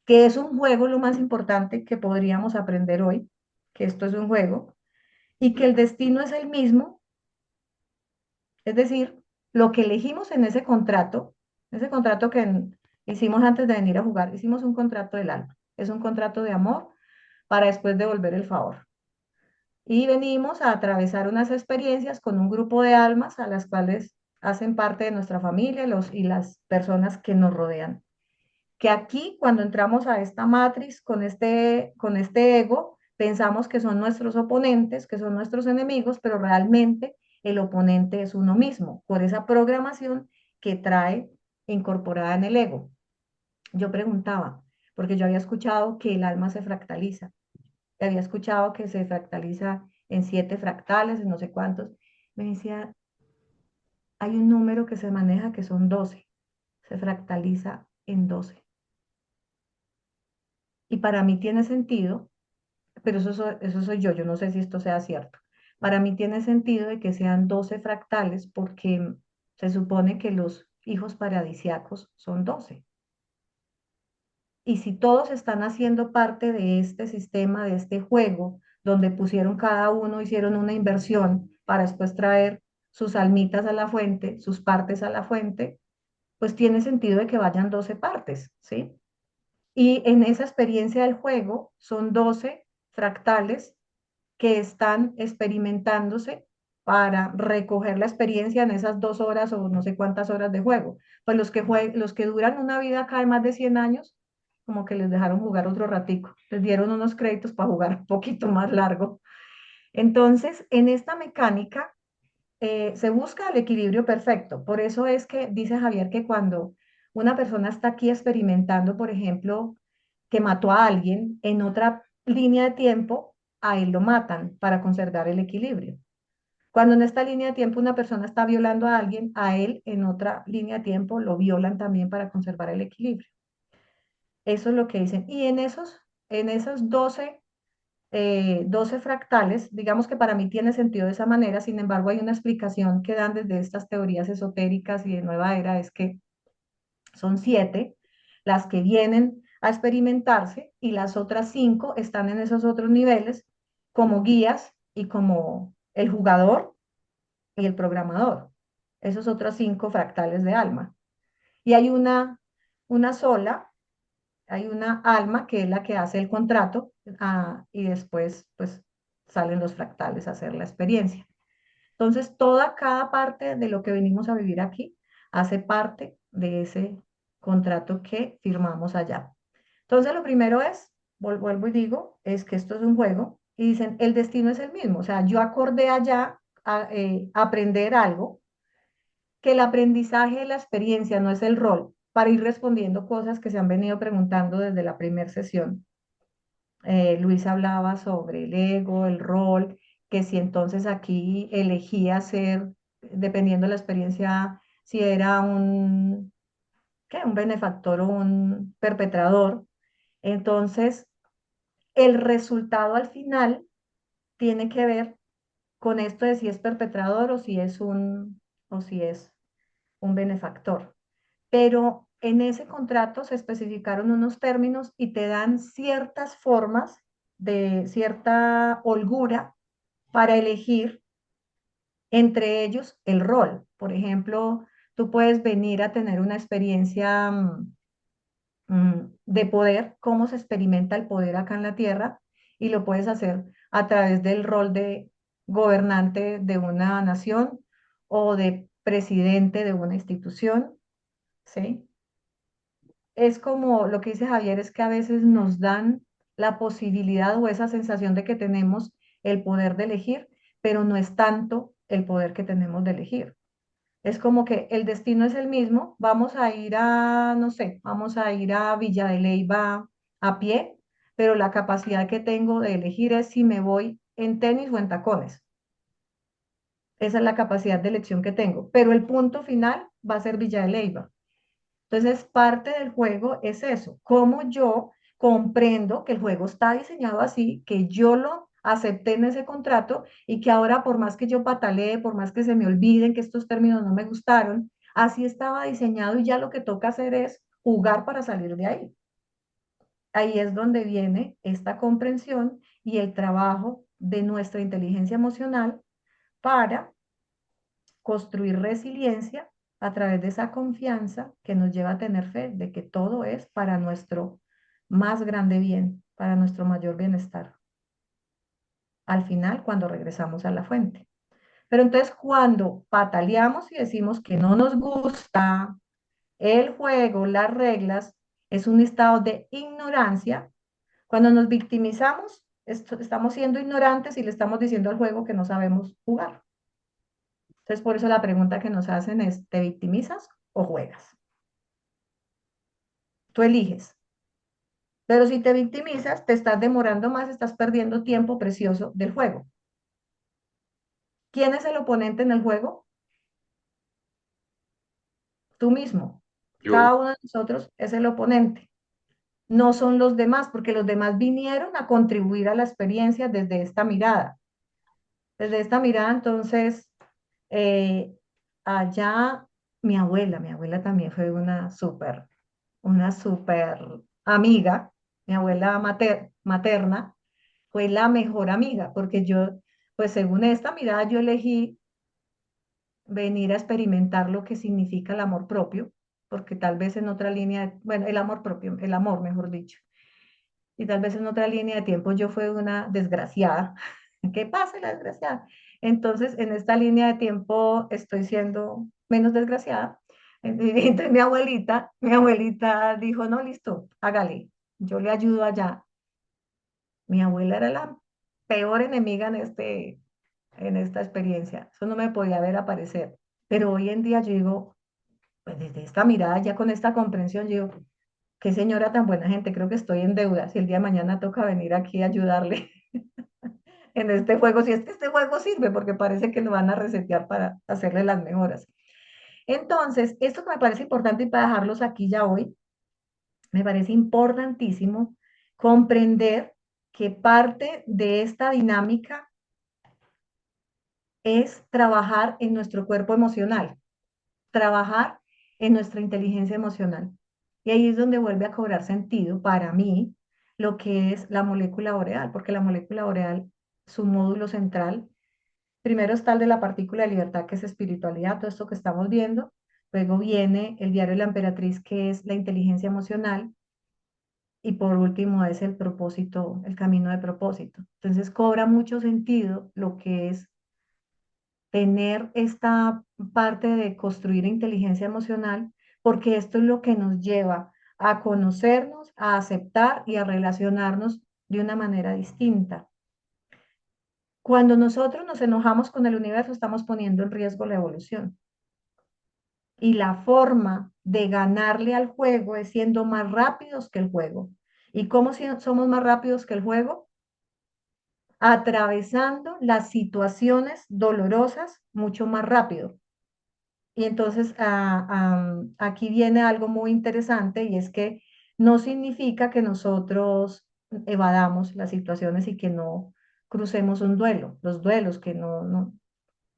que es un juego lo más importante que podríamos aprender hoy, que esto es un juego, y que el destino es el mismo, es decir, lo que elegimos en ese contrato que hicimos antes de venir a jugar, hicimos un contrato del alma, es un contrato de amor para después devolver el favor. Y venimos a atravesar unas experiencias con un grupo de almas a las cuales hacen parte de nuestra familia y las personas que nos rodean. Que aquí cuando entramos a esta matriz con este ego, pensamos que son nuestros oponentes, que son nuestros enemigos, pero realmente el oponente es uno mismo, por esa programación que trae incorporada en el ego. Yo preguntaba, porque yo había escuchado que el alma se fractaliza, había escuchado que se fractaliza en 7 fractales, en no sé cuántos. Me decía, hay un número que se maneja que son 12, se fractaliza en 12. Y para mí tiene sentido, pero eso soy yo no sé si esto sea cierto. Para mí tiene sentido de que sean 12 fractales porque se supone que los hijos paradisiacos son 12. Y si todos están haciendo parte de este sistema, de este juego, donde pusieron cada uno, hicieron una inversión para después traer sus almitas a la fuente, sus partes a la fuente, pues tiene sentido de que vayan 12 partes, ¿sí? Y en esa experiencia del juego son 12 fractales que están experimentándose para recoger la experiencia en esas 2 horas o no sé cuántas horas de juego. Pues los que duran una vida acá de más de 100 años, como que les dejaron jugar otro ratico, les dieron unos créditos para jugar un poquito más largo. Entonces, en esta mecánica se busca el equilibrio perfecto. Por eso es que dice Javier que cuando una persona está aquí experimentando, por ejemplo, que mató a alguien en otra línea de tiempo, a él lo matan para conservar el equilibrio. Cuando en esta línea de tiempo una persona está violando a alguien, a él en otra línea de tiempo lo violan también para conservar el equilibrio. Eso es lo que dicen. Y en esos 12 fractales, digamos que para mí tiene sentido de esa manera, sin embargo hay una explicación que dan desde estas teorías esotéricas y de nueva era, es que son 7 las que vienen a experimentarse y las otras 5 están en esos otros niveles como guías y como el jugador y el programador. Esos otros 5 fractales de alma. Y hay una sola, hay una alma que es la que hace el contrato y después pues salen los fractales a hacer la experiencia. Entonces, cada parte de lo que venimos a vivir aquí hace parte de ese contrato que firmamos allá. Entonces, lo primero es, vuelvo y digo, es que esto es un juego y dicen, el destino es el mismo. O sea, yo acordé allá a aprender algo, que el aprendizaje de la experiencia no es el rol, para ir respondiendo cosas que se han venido preguntando desde la primera sesión. Luis hablaba sobre el ego, el rol, que si entonces aquí elegía ser, dependiendo de la experiencia, si era un benefactor o un perpetrador. Entonces, el resultado al final tiene que ver con esto de si es perpetrador o si es un benefactor. Pero en ese contrato se especificaron unos términos y te dan ciertas formas de cierta holgura para elegir entre ellos el rol. Por ejemplo, tú puedes venir a tener una experiencia de poder, cómo se experimenta el poder acá en la Tierra, y lo puedes hacer a través del rol de gobernante de una nación o de presidente de una institución, ¿sí? Es como lo que dice Javier, es que a veces nos dan la posibilidad o esa sensación de que tenemos el poder de elegir, pero no es tanto el poder que tenemos de elegir. Es como que el destino es el mismo, vamos a ir a, no sé, vamos a ir a Villa de Leyva a pie, pero la capacidad que tengo de elegir es si me voy en tenis o en tacones. Esa es la capacidad de elección que tengo, pero el punto final va a ser Villa de Leyva. Entonces, parte del juego es eso, cómo yo comprendo que el juego está diseñado así, que yo lo acepté en ese contrato y que ahora por más que yo patalee, por más que se me olviden que estos términos no me gustaron, así estaba diseñado y ya lo que toca hacer es jugar para salir de ahí. Ahí es donde viene esta comprensión y el trabajo de nuestra inteligencia emocional para construir resiliencia a través de esa confianza que nos lleva a tener fe de que todo es para nuestro más grande bien, para nuestro mayor bienestar. Al final, cuando regresamos a la fuente. Pero entonces, cuando pataleamos y decimos que no nos gusta el juego, las reglas, es un estado de ignorancia. Cuando nos victimizamos, estamos siendo ignorantes y le estamos diciendo al juego que no sabemos jugar. Entonces, por eso la pregunta que nos hacen es, ¿te victimizas o juegas? Tú eliges. Pero si te victimizas, te estás demorando más, estás perdiendo tiempo precioso del juego. ¿Quién es el oponente en el juego? Tú mismo. Yo, Cada uno de nosotros es el oponente. no son los demás, porque los demás vinieron a contribuir a la experiencia desde esta mirada. Desde esta mirada, entonces, eh, allá mi abuela también fue una súper amiga, mi abuela materna fue la mejor amiga, porque yo, pues según esta mirada, yo elegí venir a experimentar lo que significa el amor propio, porque tal vez en otra línea, bueno, el amor propio, el amor, mejor dicho, y tal vez en otra línea de tiempo yo fui una desgraciada. ¿Qué pasa, la desgraciada? Entonces, en esta línea de tiempo estoy siendo menos desgraciada. Entonces, mi abuelita dijo, no, listo, hágale, yo le ayudo allá. Mi abuela era la peor enemiga en esta experiencia. Eso no me podía ver aparecer. Pero hoy en día yo digo, pues desde esta mirada, ya con esta comprensión, yo digo, qué señora tan buena gente, creo que estoy en deuda. Si el día de mañana toca venir aquí a ayudarle en este juego, si es que este juego sirve, porque parece que lo van a resetear para hacerle las mejoras. Entonces, esto que me parece importante y para dejarlos aquí ya hoy, me parece importantísimo comprender que parte de esta dinámica es trabajar en nuestro cuerpo emocional, trabajar en nuestra inteligencia emocional. Y ahí es donde vuelve a cobrar sentido para mí lo que es la molécula boreal, porque la molécula boreal, su módulo central, primero está el de la partícula de libertad, que es espiritualidad, todo esto que estamos viendo. Luego viene el diario de la emperatriz, que es la inteligencia emocional. Y por último es el propósito, el camino de propósito. Entonces cobra mucho sentido lo que es tener esta parte de construir inteligencia emocional, porque esto es lo que nos lleva a conocernos, a aceptar y a relacionarnos de una manera distinta. Cuando nosotros nos enojamos con el universo, estamos poniendo en riesgo la evolución. Y la forma de ganarle al juego es siendo más rápidos que el juego. ¿Y cómo somos más rápidos que el juego? Atravesando las situaciones dolorosas mucho más rápido. Y entonces aquí viene algo muy interesante y es que no significa que nosotros evadamos las situaciones y que no crucemos un duelo, los duelos, que no,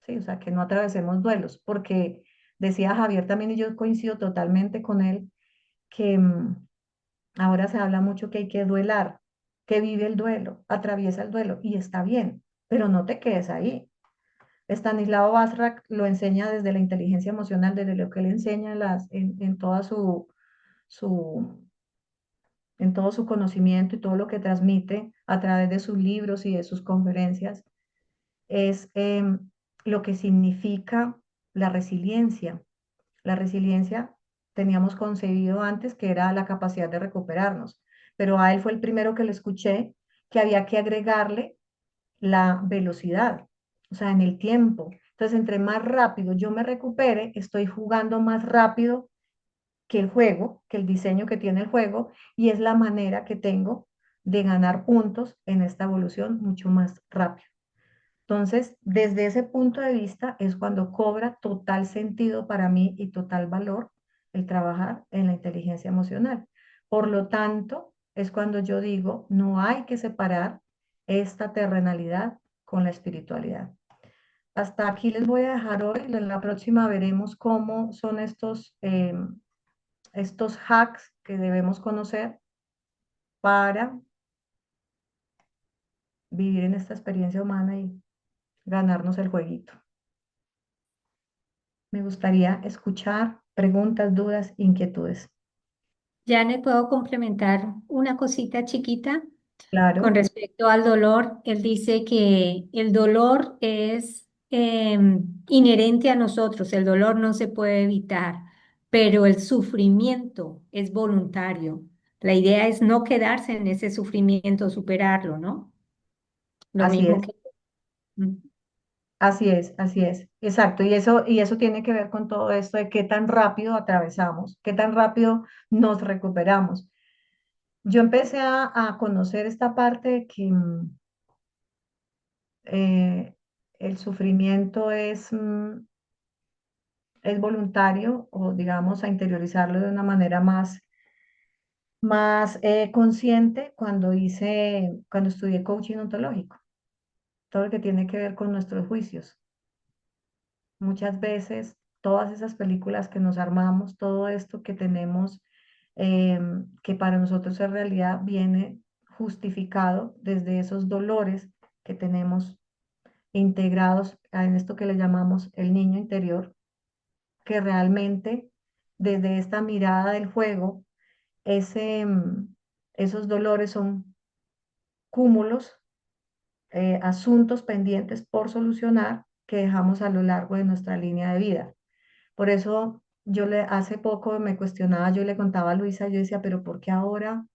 sí, o sea, que no atravesemos duelos, porque decía Javier también y yo coincido totalmente con él, que ahora se habla mucho que hay que duelar, que vive el duelo, atraviesa el duelo y está bien, pero no te quedes ahí. Stanislao Basrak lo enseña desde la inteligencia emocional, desde lo que él enseña en toda su, en todo su conocimiento y todo lo que transmite a través de sus libros y de sus conferencias, es lo que significa la resiliencia. La resiliencia teníamos concebido antes que era la capacidad de recuperarnos, pero a él fue el primero que le escuché que había que agregarle la velocidad, o sea, en el tiempo. Entonces, entre más rápido yo me recupere, estoy jugando más rápido que el juego, que el diseño que tiene el juego, y es la manera que tengo de ganar puntos en esta evolución mucho más rápido. Entonces, desde ese punto de vista es cuando cobra total sentido para mí y total valor el trabajar en la inteligencia emocional. Por lo tanto, es cuando yo digo, no hay que separar esta terrenalidad con la espiritualidad. Hasta aquí les voy a dejar hoy. En la próxima veremos cómo son estos hacks que debemos conocer para vivir en esta experiencia humana y ganarnos el jueguito. Me gustaría escuchar preguntas, dudas, inquietudes. Janet, ¿puedo complementar una cosita chiquita? Con Claro, respecto al dolor, él dice que el dolor es inherente a nosotros, el dolor no se puede evitar, pero el sufrimiento es voluntario. La idea es no quedarse en ese sufrimiento, superarlo, ¿no? Lo así mismo es, que... Mm. así es, así es. Exacto. Y eso tiene que ver con todo esto de qué tan rápido atravesamos, qué tan rápido nos recuperamos. Yo empecé a conocer esta parte de que eh, el sufrimiento es voluntario o digamos a interiorizarlo de una manera más más consciente cuando estudié coaching ontológico, todo lo que tiene que ver con nuestros juicios. Muchas veces todas esas películas que nos armamos, todo esto que tenemos, que para nosotros en realidad viene justificado desde esos dolores que tenemos integrados en esto que le llamamos el niño interior, que realmente desde esta mirada del juego, esos dolores son cúmulos, asuntos pendientes por solucionar que dejamos a lo largo de nuestra línea de vida. Por eso hace poco me cuestionaba, yo le contaba a Luisa, yo decía, pero ¿por qué ahora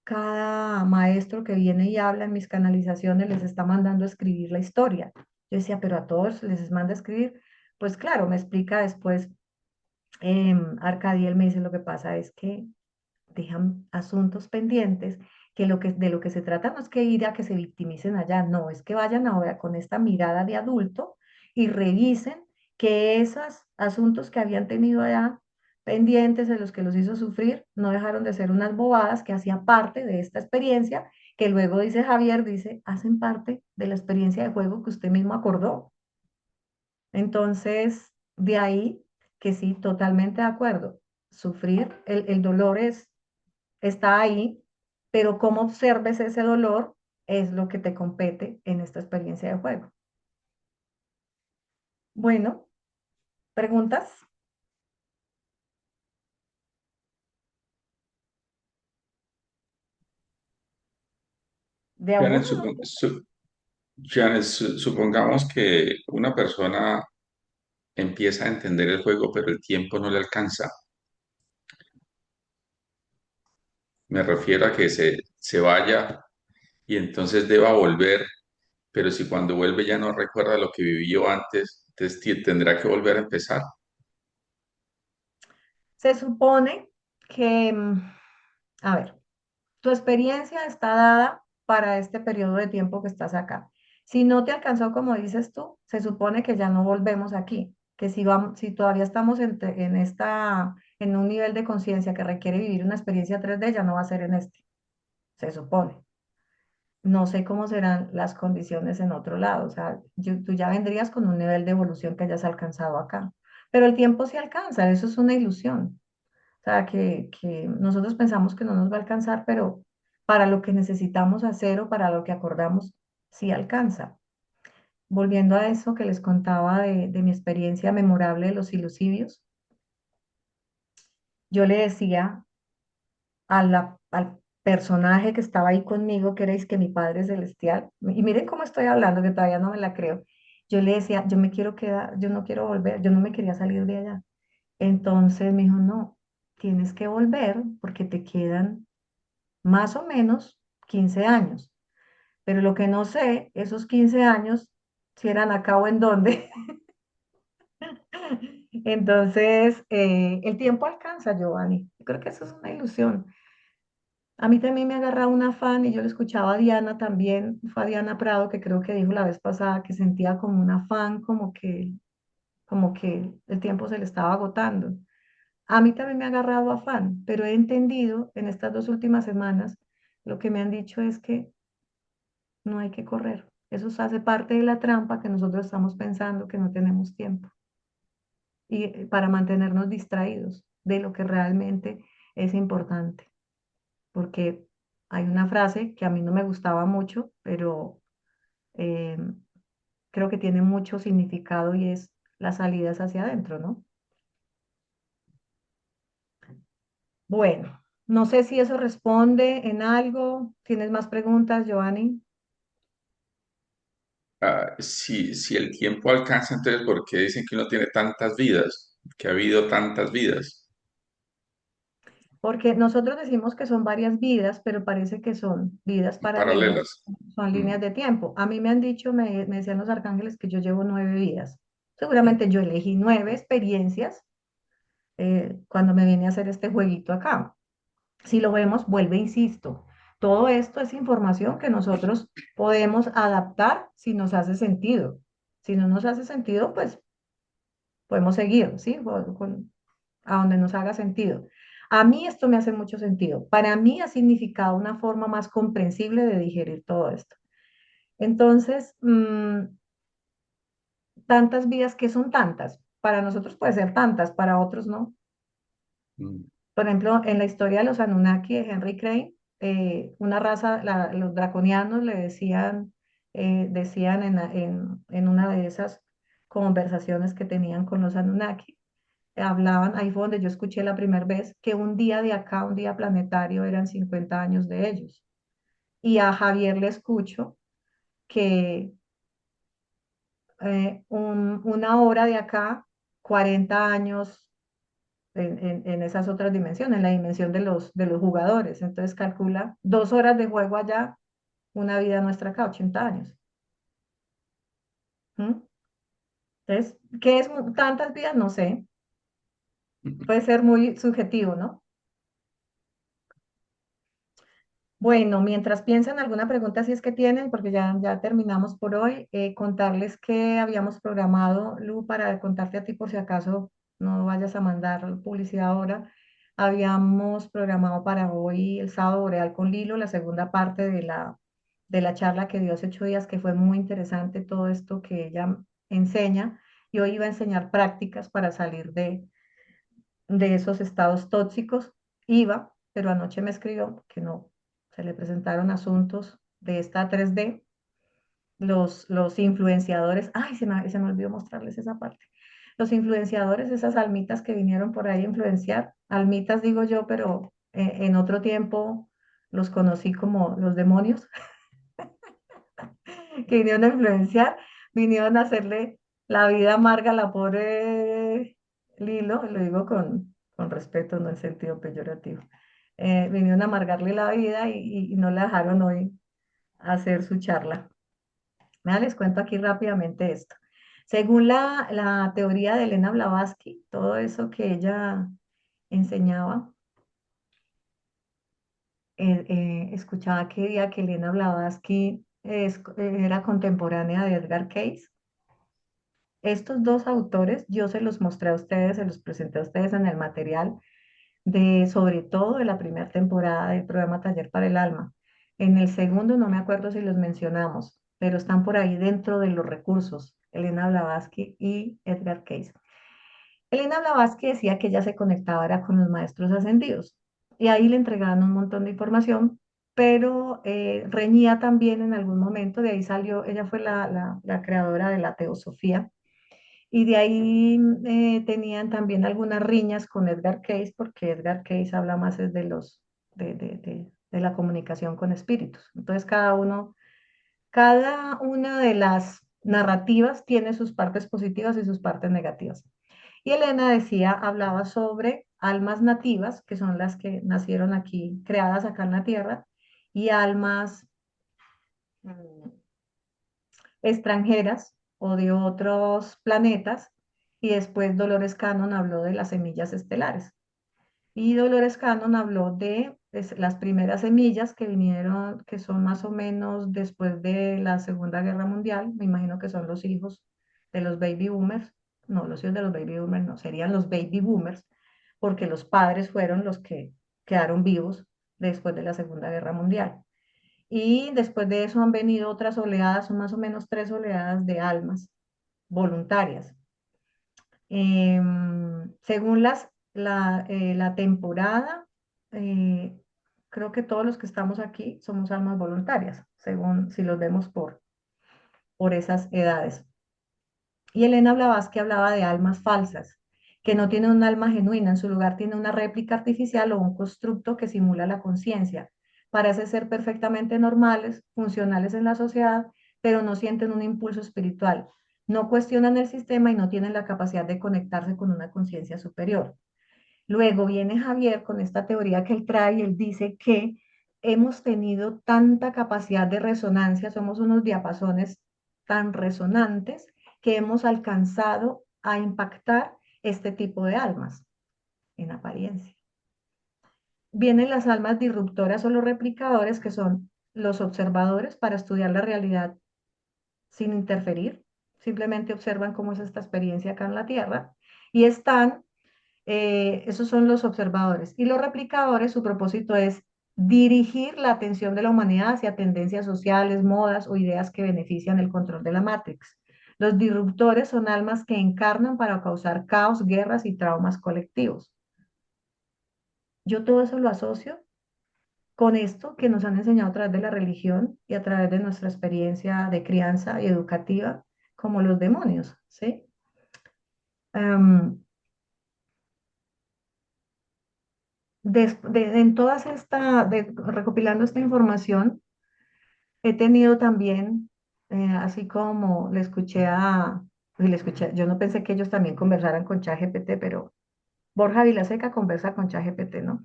cada maestro que viene y habla en mis canalizaciones les está mandando a escribir la historia? Yo decía, pero a todos les manda a escribir. Pues claro, me explica después Arcadiel, me dice, lo que pasa es que dejan asuntos pendientes, de lo que se trata no es que ir a que se victimicen allá, no, es que vayan ahora con esta mirada de adulto y revisen que esos asuntos que habían tenido allá pendientes, de los que los hizo sufrir, no dejaron de ser unas bobadas que hacían parte de esta experiencia, que luego dice Javier, dice, hacen parte de la experiencia de juego que usted mismo acordó. Entonces, de ahí que sí, totalmente de acuerdo. Sufrir, el dolor está ahí, pero cómo observes ese dolor es lo que te compete en esta experiencia de juego. Bueno, ¿preguntas? ¿De Janet, alguno? No? supongamos que una persona empieza a entender el juego, pero el tiempo no le alcanza. Me refiero a que se vaya y entonces deba volver, pero si cuando vuelve ya no recuerda lo que vivió antes, entonces tendrá que volver a empezar. Se supone que, a ver, tu experiencia está dada para este periodo de tiempo que estás acá. Si no te alcanzó, como dices tú, se supone que ya no volvemos aquí, que si todavía estamos en un nivel de conciencia que requiere vivir una experiencia 3D, ya no va a ser en este, se supone. No sé cómo serán las condiciones en otro lado, o sea, tú ya vendrías con un nivel de evolución que hayas alcanzado acá, pero el tiempo se alcanza, eso es una ilusión. O sea, que nosotros pensamos que no nos va a alcanzar, pero para lo que necesitamos hacer o para lo que acordamos, sí alcanza. Volviendo a eso que les contaba de mi experiencia memorable de los ilusivios, yo le decía al personaje que estaba ahí conmigo, que erais que mi Padre Celestial, y miren cómo estoy hablando, que todavía no me la creo, yo le decía, yo me quiero quedar, yo no quiero volver, yo no me quería salir de allá. Entonces me dijo, no, tienes que volver porque te quedan más o menos 15 años. Pero lo que no sé, esos 15 años, si eran acá o en dónde. Entonces, el tiempo alcanza, Giovanni. Yo creo que eso es una ilusión. A mí también me ha agarrado un afán y yo le escuchaba a Diana también, fue a Diana Prado que creo que dijo la vez pasada que sentía como un afán, como que el tiempo se le estaba agotando. A mí también me ha agarrado afán, pero he entendido en estas 2 últimas semanas, lo que me han dicho es que no hay que correr. Eso hace parte de la trampa que nosotros estamos pensando que no tenemos tiempo y para mantenernos distraídos de lo que realmente es importante. Porque hay una frase que a mí no me gustaba mucho, pero eh, creo que tiene mucho significado y es las salidas hacia adentro, ¿no? Bueno, no sé si eso responde en algo. ¿Tienes más preguntas, Giovanni? Si el tiempo alcanza, entonces, ¿por qué dicen que uno tiene tantas vidas? Que ha habido tantas vidas Porque nosotros decimos que son varias vidas, pero parece que son vidas paralelas, paralelas. son líneas Mm, de tiempo. A mí me han dicho, me decían los arcángeles que yo llevo 9 vidas. mm. Seguramente yo elegí 9 experiencias cuando me vine a hacer este jueguito acá. Si lo vemos, vuelve, insisto, todo esto es información que nosotros podemos adaptar si nos hace sentido. Si no nos hace sentido, pues podemos seguir, ¿sí? A donde nos haga sentido. A mí esto me hace mucho sentido. Para mí ha significado una forma más comprensible de digerir todo esto. Entonces, tantas vidas que son tantas. Para nosotros puede ser tantas, para otros no. Mm. Por ejemplo, en la historia de los Anunnaki de Henry Crane, una raza, los draconianos le decían, decían en una de esas conversaciones que tenían con los Anunnaki, hablaban, ahí fue donde yo escuché la primera vez, que un día de acá, un día planetario, eran 50 años de ellos. Y a Javier le escucho que una hora de acá, 40 años en esas otras dimensiones, en la dimensión de los jugadores. Entonces calcula 2 horas de juego allá, una vida nuestra acá, 80 años. ¿Mm? Entonces, ¿qué es tantas vidas? No sé. Puede ser muy subjetivo, ¿no? Bueno, mientras piensan alguna pregunta, si es que tienen, porque ya terminamos por hoy, contarles que habíamos programado, Lu, para contarte a ti por si acaso no vayas a mandar publicidad ahora. Habíamos programado para hoy el sábado boreal con Lilo, la segunda parte de la charla que dio hace 8 días, que fue muy interesante todo esto que ella enseña. Y hoy iba a enseñar prácticas para salir de esos estados tóxicos. Iba, pero anoche me escribió que no, se le presentaron asuntos de esta 3D, los influenciadores, ay, se me olvidó mostrarles esa parte. Los influenciadores, esas almitas que vinieron por ahí a influenciar, almitas digo yo, pero en otro tiempo los conocí como los demonios que vinieron a influenciar, vinieron a hacerle la vida amarga a la pobre Lilo, lo digo con respeto, no en sentido peyorativo. Vinieron a amargarle la vida y no la dejaron hoy hacer su charla. Mira, les cuento aquí rápidamente esto. Según la teoría de Elena Blavatsky, todo eso que ella enseñaba, escuchaba que día que Elena Blavatsky era contemporánea de Edgar Cayce. Estos dos autores, yo se los mostré a ustedes, se los presenté a ustedes en el material de, sobre todo de la primera temporada del programa Taller para el Alma. En el segundo no me acuerdo si los mencionamos, pero están por ahí dentro de los recursos, Elena Blavatsky y Edgar Cayce. Elena Blavatsky decía que ella se conectaba era con los maestros ascendidos y ahí le entregaban un montón de información, pero reñía también en algún momento, de ahí salió, ella fue la creadora de la teosofía y de ahí tenían también algunas riñas con Edgar Cayce, porque Edgar Cayce habla más es de de la comunicación con espíritus. Entonces, cada una de las narrativas tiene sus partes positivas y sus partes negativas. Y Elena decía, hablaba sobre almas nativas, que son las que nacieron aquí, creadas acá en la Tierra, y almas mm, extranjeras o de otros planetas, y después Dolores Cannon habló de las semillas estelares. Y Dolores Cannon habló de las primeras semillas que vinieron, que son más o menos después de la Segunda Guerra Mundial, me imagino que son los hijos de los baby boomers, no, los hijos de los baby boomers no, serían los baby boomers, porque los padres fueron los que quedaron vivos después de la Segunda Guerra Mundial. Y después de eso han venido otras oleadas, son más o menos 3 oleadas de almas voluntarias. Según la temporada, eh, creo que todos los que estamos aquí somos almas voluntarias, según si los vemos por esas edades. Y Elena Blavatsky hablaba de almas falsas, que no tienen un alma genuina, en su lugar tiene una réplica artificial o un constructo que simula la conciencia. Parece ser perfectamente normales, funcionales en la sociedad, pero no sienten un impulso espiritual, no cuestionan el sistema y no tienen la capacidad de conectarse con una conciencia superior. Luego viene Javier con esta teoría que él trae y él dice que hemos tenido tanta capacidad de resonancia, somos unos diapasones tan resonantes que hemos alcanzado a impactar este tipo de almas en apariencia. Vienen las almas disruptoras o los replicadores, que son los observadores para estudiar la realidad sin interferir, simplemente observan cómo es esta experiencia acá en la Tierra y están Esos son los observadores. Y los replicadores, su propósito es dirigir la atención de la humanidad hacia tendencias sociales, modas o ideas que benefician el control de la Matrix. Los disruptores son almas que encarnan para causar caos, guerras y traumas colectivos. Yo todo eso lo asocio con esto que nos han enseñado a través de la religión y a través de nuestra experiencia de crianza y educativa, como los demonios, ¿sí? Em, en todas recopilando esta información, he tenido también, así como le escuché, yo no pensé que ellos también conversaran con ChatGPT, pero Borja Vilaseca conversa con ChatGPT, ¿no?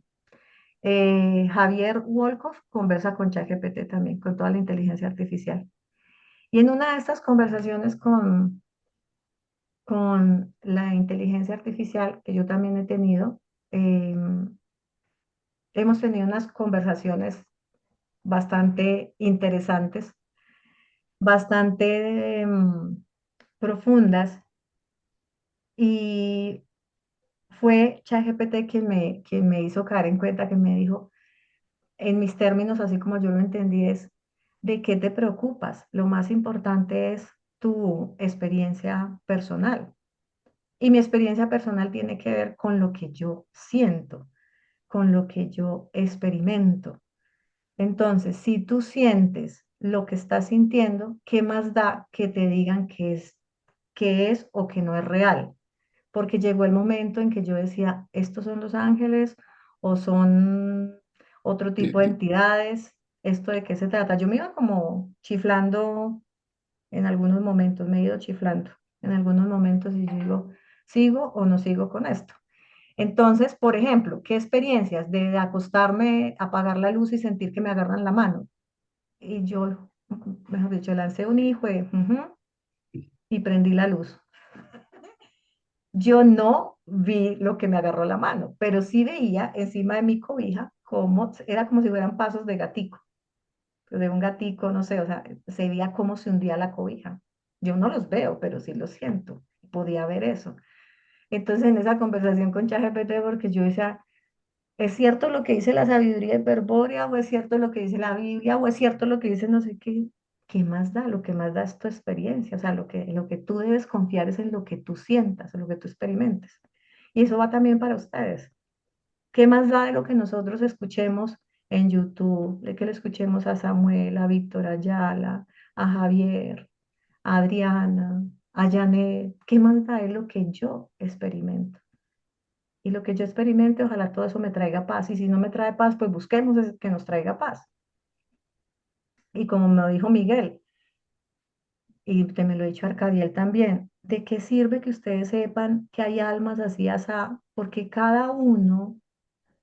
Javier Wolkoff conversa con ChatGPT también, con toda la inteligencia artificial. Y en una de estas conversaciones con la inteligencia artificial que yo también he tenido, hemos tenido unas conversaciones bastante interesantes, bastante profundas, y fue ChatGPT quien me hizo caer en cuenta, que me dijo, en mis términos, así como yo lo entendí, es: ¿de qué te preocupas? Lo más importante es tu experiencia personal. Y mi experiencia personal tiene que ver con lo que yo siento, con lo que yo experimento. Entonces, si tú sientes lo que estás sintiendo, ¿qué más da que te digan que es o que no es real? Porque llegó el momento en que yo decía, ¿estos son los ángeles o son otro tipo de entidades? ¿Esto de qué se trata? Yo me iba como chiflando en algunos momentos, me he ido chiflando en algunos momentos, y yo digo, ¿sigo o no sigo con esto? Entonces, por ejemplo, ¿qué experiencias de acostarme, apagar la luz y sentir que me agarran la mano? Y yo, mejor dicho, lancé un hijo y prendí la luz. Yo no vi lo que me agarró la mano, pero sí veía encima de mi cobija como era como si fueran pasos de gatico, de un gatico, no sé, o sea, se veía cómo se hundía la cobija. Yo no los veo, pero sí los siento. Podía ver eso. Entonces, en esa conversación con ChatGPT, porque yo decía, ¿es cierto lo que dice la sabiduría hiperbórea, o es cierto lo que dice la Biblia, o es cierto lo que dice no sé qué? ¿Qué más da? Lo que más da es tu experiencia, o sea, lo que tú debes confiar es en lo que tú sientas, en lo que tú experimentes. Y eso va también para ustedes. ¿Qué más da de lo que nosotros escuchemos en YouTube, de que le escuchemos a Samuel, a Víctor Ayala, a Javier, a Adriana, a Janet? ¿Qué más da de lo que yo experimento? Y lo que yo experimente, ojalá todo eso me traiga paz. Y si no me trae paz, pues busquemos que nos traiga paz. Y como me lo dijo Miguel, y te me lo ha dicho Arcadiel también, ¿de qué sirve que ustedes sepan que hay almas así asá? Porque cada uno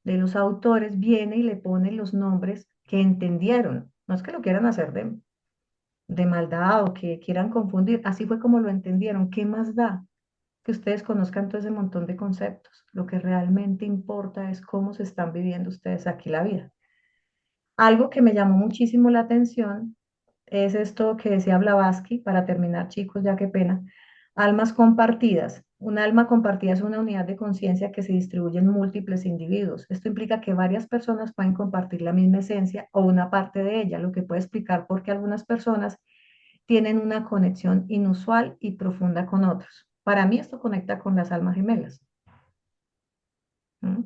de los autores viene y le pone los nombres que entendieron. No es que lo quieran hacer de maldad o que quieran confundir. Así fue como lo entendieron. ¿Qué más da que ustedes conozcan todo ese montón de conceptos? Lo que realmente importa es cómo se están viviendo ustedes aquí la vida. Algo que me llamó muchísimo la atención es esto que decía Blavatsky, para terminar, chicos, ya qué pena: almas compartidas. Un alma compartida es una unidad de conciencia que se distribuye en múltiples individuos. Esto implica que varias personas pueden compartir la misma esencia o una parte de ella, lo que puede explicar por qué algunas personas tienen una conexión inusual y profunda con otros. Para mí esto conecta con las almas gemelas. ¿Mm?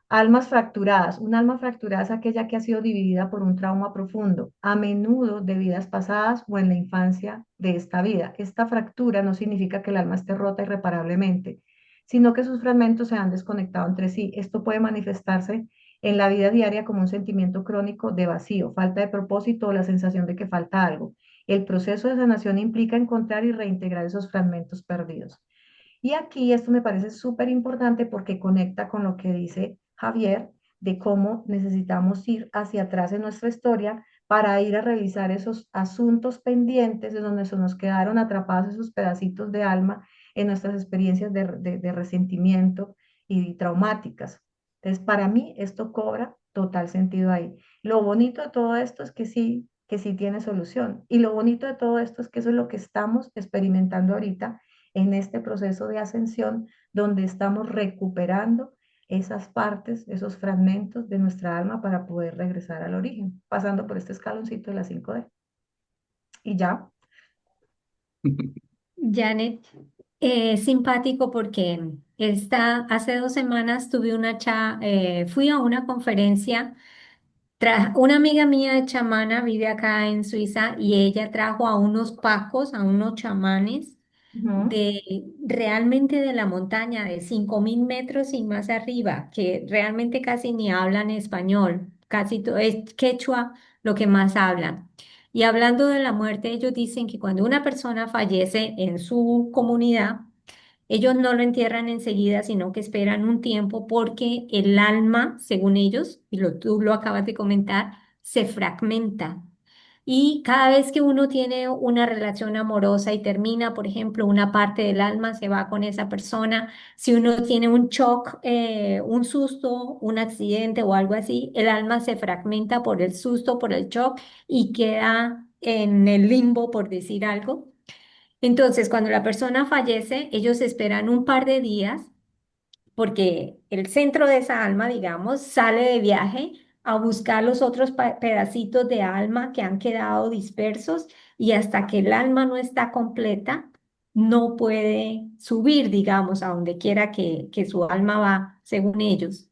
Almas fracturadas. Un alma fracturada es aquella que ha sido dividida por un trauma profundo, a menudo de vidas pasadas o en la infancia de esta vida. Esta fractura no significa que el alma esté rota irreparablemente, sino que sus fragmentos se han desconectado entre sí. Esto puede manifestarse en la vida diaria como un sentimiento crónico de vacío, falta de propósito o la sensación de que falta algo. El proceso de sanación implica encontrar y reintegrar esos fragmentos perdidos. Y aquí esto me parece súper importante porque conecta con lo que dice Javier, de cómo necesitamos ir hacia atrás en nuestra historia para ir a revisar esos asuntos pendientes de donde se nos quedaron atrapados esos pedacitos de alma en nuestras experiencias de resentimiento y traumáticas. Entonces, para mí esto cobra total sentido ahí. Lo bonito de todo esto es que sí tiene solución. Y lo bonito de todo esto es que eso es lo que estamos experimentando ahorita en este proceso de ascensión donde estamos recuperando esas partes, esos fragmentos de nuestra alma para poder regresar al origen, pasando por este escaloncito de la 5D. Y ya. Janet, simpático porque hace 2 semanas fui a una conferencia. Una amiga mía chamana vive acá en Suiza y ella trajo a unos pacos, a unos chamanes Ujú, de realmente de la montaña, de 5.000 metros y más arriba, que realmente casi ni hablan español, casi todo es quechua lo que más hablan. Y hablando de la muerte, ellos dicen que cuando una persona fallece en su comunidad, ellos no lo entierran enseguida, sino que esperan un tiempo porque el alma, según ellos, y tú lo acabas de comentar, se fragmenta. Y cada vez que uno tiene una relación amorosa y termina, por ejemplo, una parte del alma se va con esa persona. Si uno tiene un shock, un susto, un accidente o algo así, el alma se fragmenta por el susto, por el shock y queda en el limbo, por decir algo. Entonces, cuando la persona fallece, ellos esperan un par de días porque el centro de esa alma, digamos, sale de viaje a buscar los otros pedacitos de alma que han quedado dispersos y hasta que el alma no está completa, no puede subir, digamos, a donde quiera que su alma va, según ellos.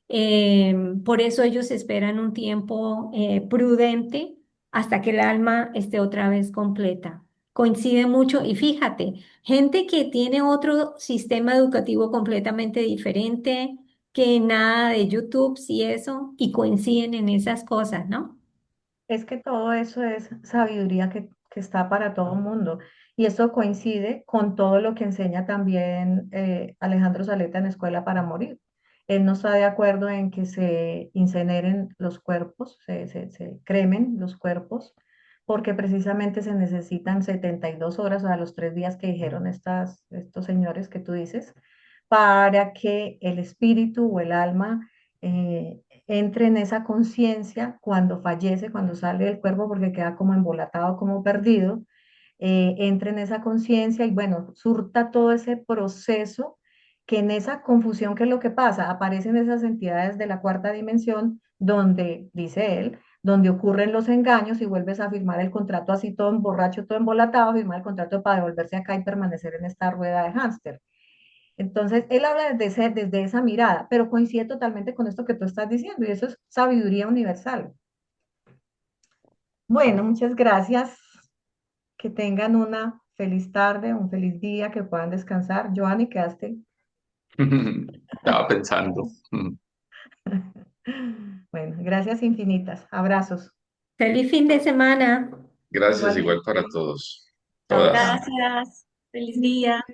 Por eso ellos esperan un tiempo prudente hasta que el alma esté otra vez completa. Coincide mucho y fíjate, gente que tiene otro sistema educativo completamente diferente, que nada de YouTube y eso, y coinciden en esas cosas, ¿no? es que todo eso es sabiduría que está para todo el mundo. Y eso coincide con todo lo que enseña también Alejandro Saleta en Escuela para Morir. Él no está de acuerdo en que se incineren los cuerpos, se cremen los cuerpos, porque precisamente se necesitan 72 horas a los 3 días que dijeron estos señores que tú dices, para que el espíritu o el alma entre en esa conciencia cuando fallece, cuando sale del cuerpo, porque queda como embolatado, como perdido, entre en esa conciencia y bueno, surta todo ese proceso que en esa confusión, ¿qué es lo que pasa? Aparecen esas entidades de la cuarta dimensión donde, dice él, donde ocurren los engaños y vuelves a firmar el contrato así todo borracho, todo embolatado, firmar el contrato para devolverse acá y permanecer en esta rueda de hámster. Entonces, él habla desde esa mirada, pero coincide totalmente con esto que tú estás diciendo, y eso es sabiduría universal. Bueno, muchas gracias. Que tengan una feliz tarde, un feliz día, que puedan descansar. Joanny, quedaste. Estaba pensando. Bueno, gracias infinitas. Abrazos. Feliz fin de semana. Gracias igual para Igualmente. todos, Chao, todas. chao. Gracias. Feliz día.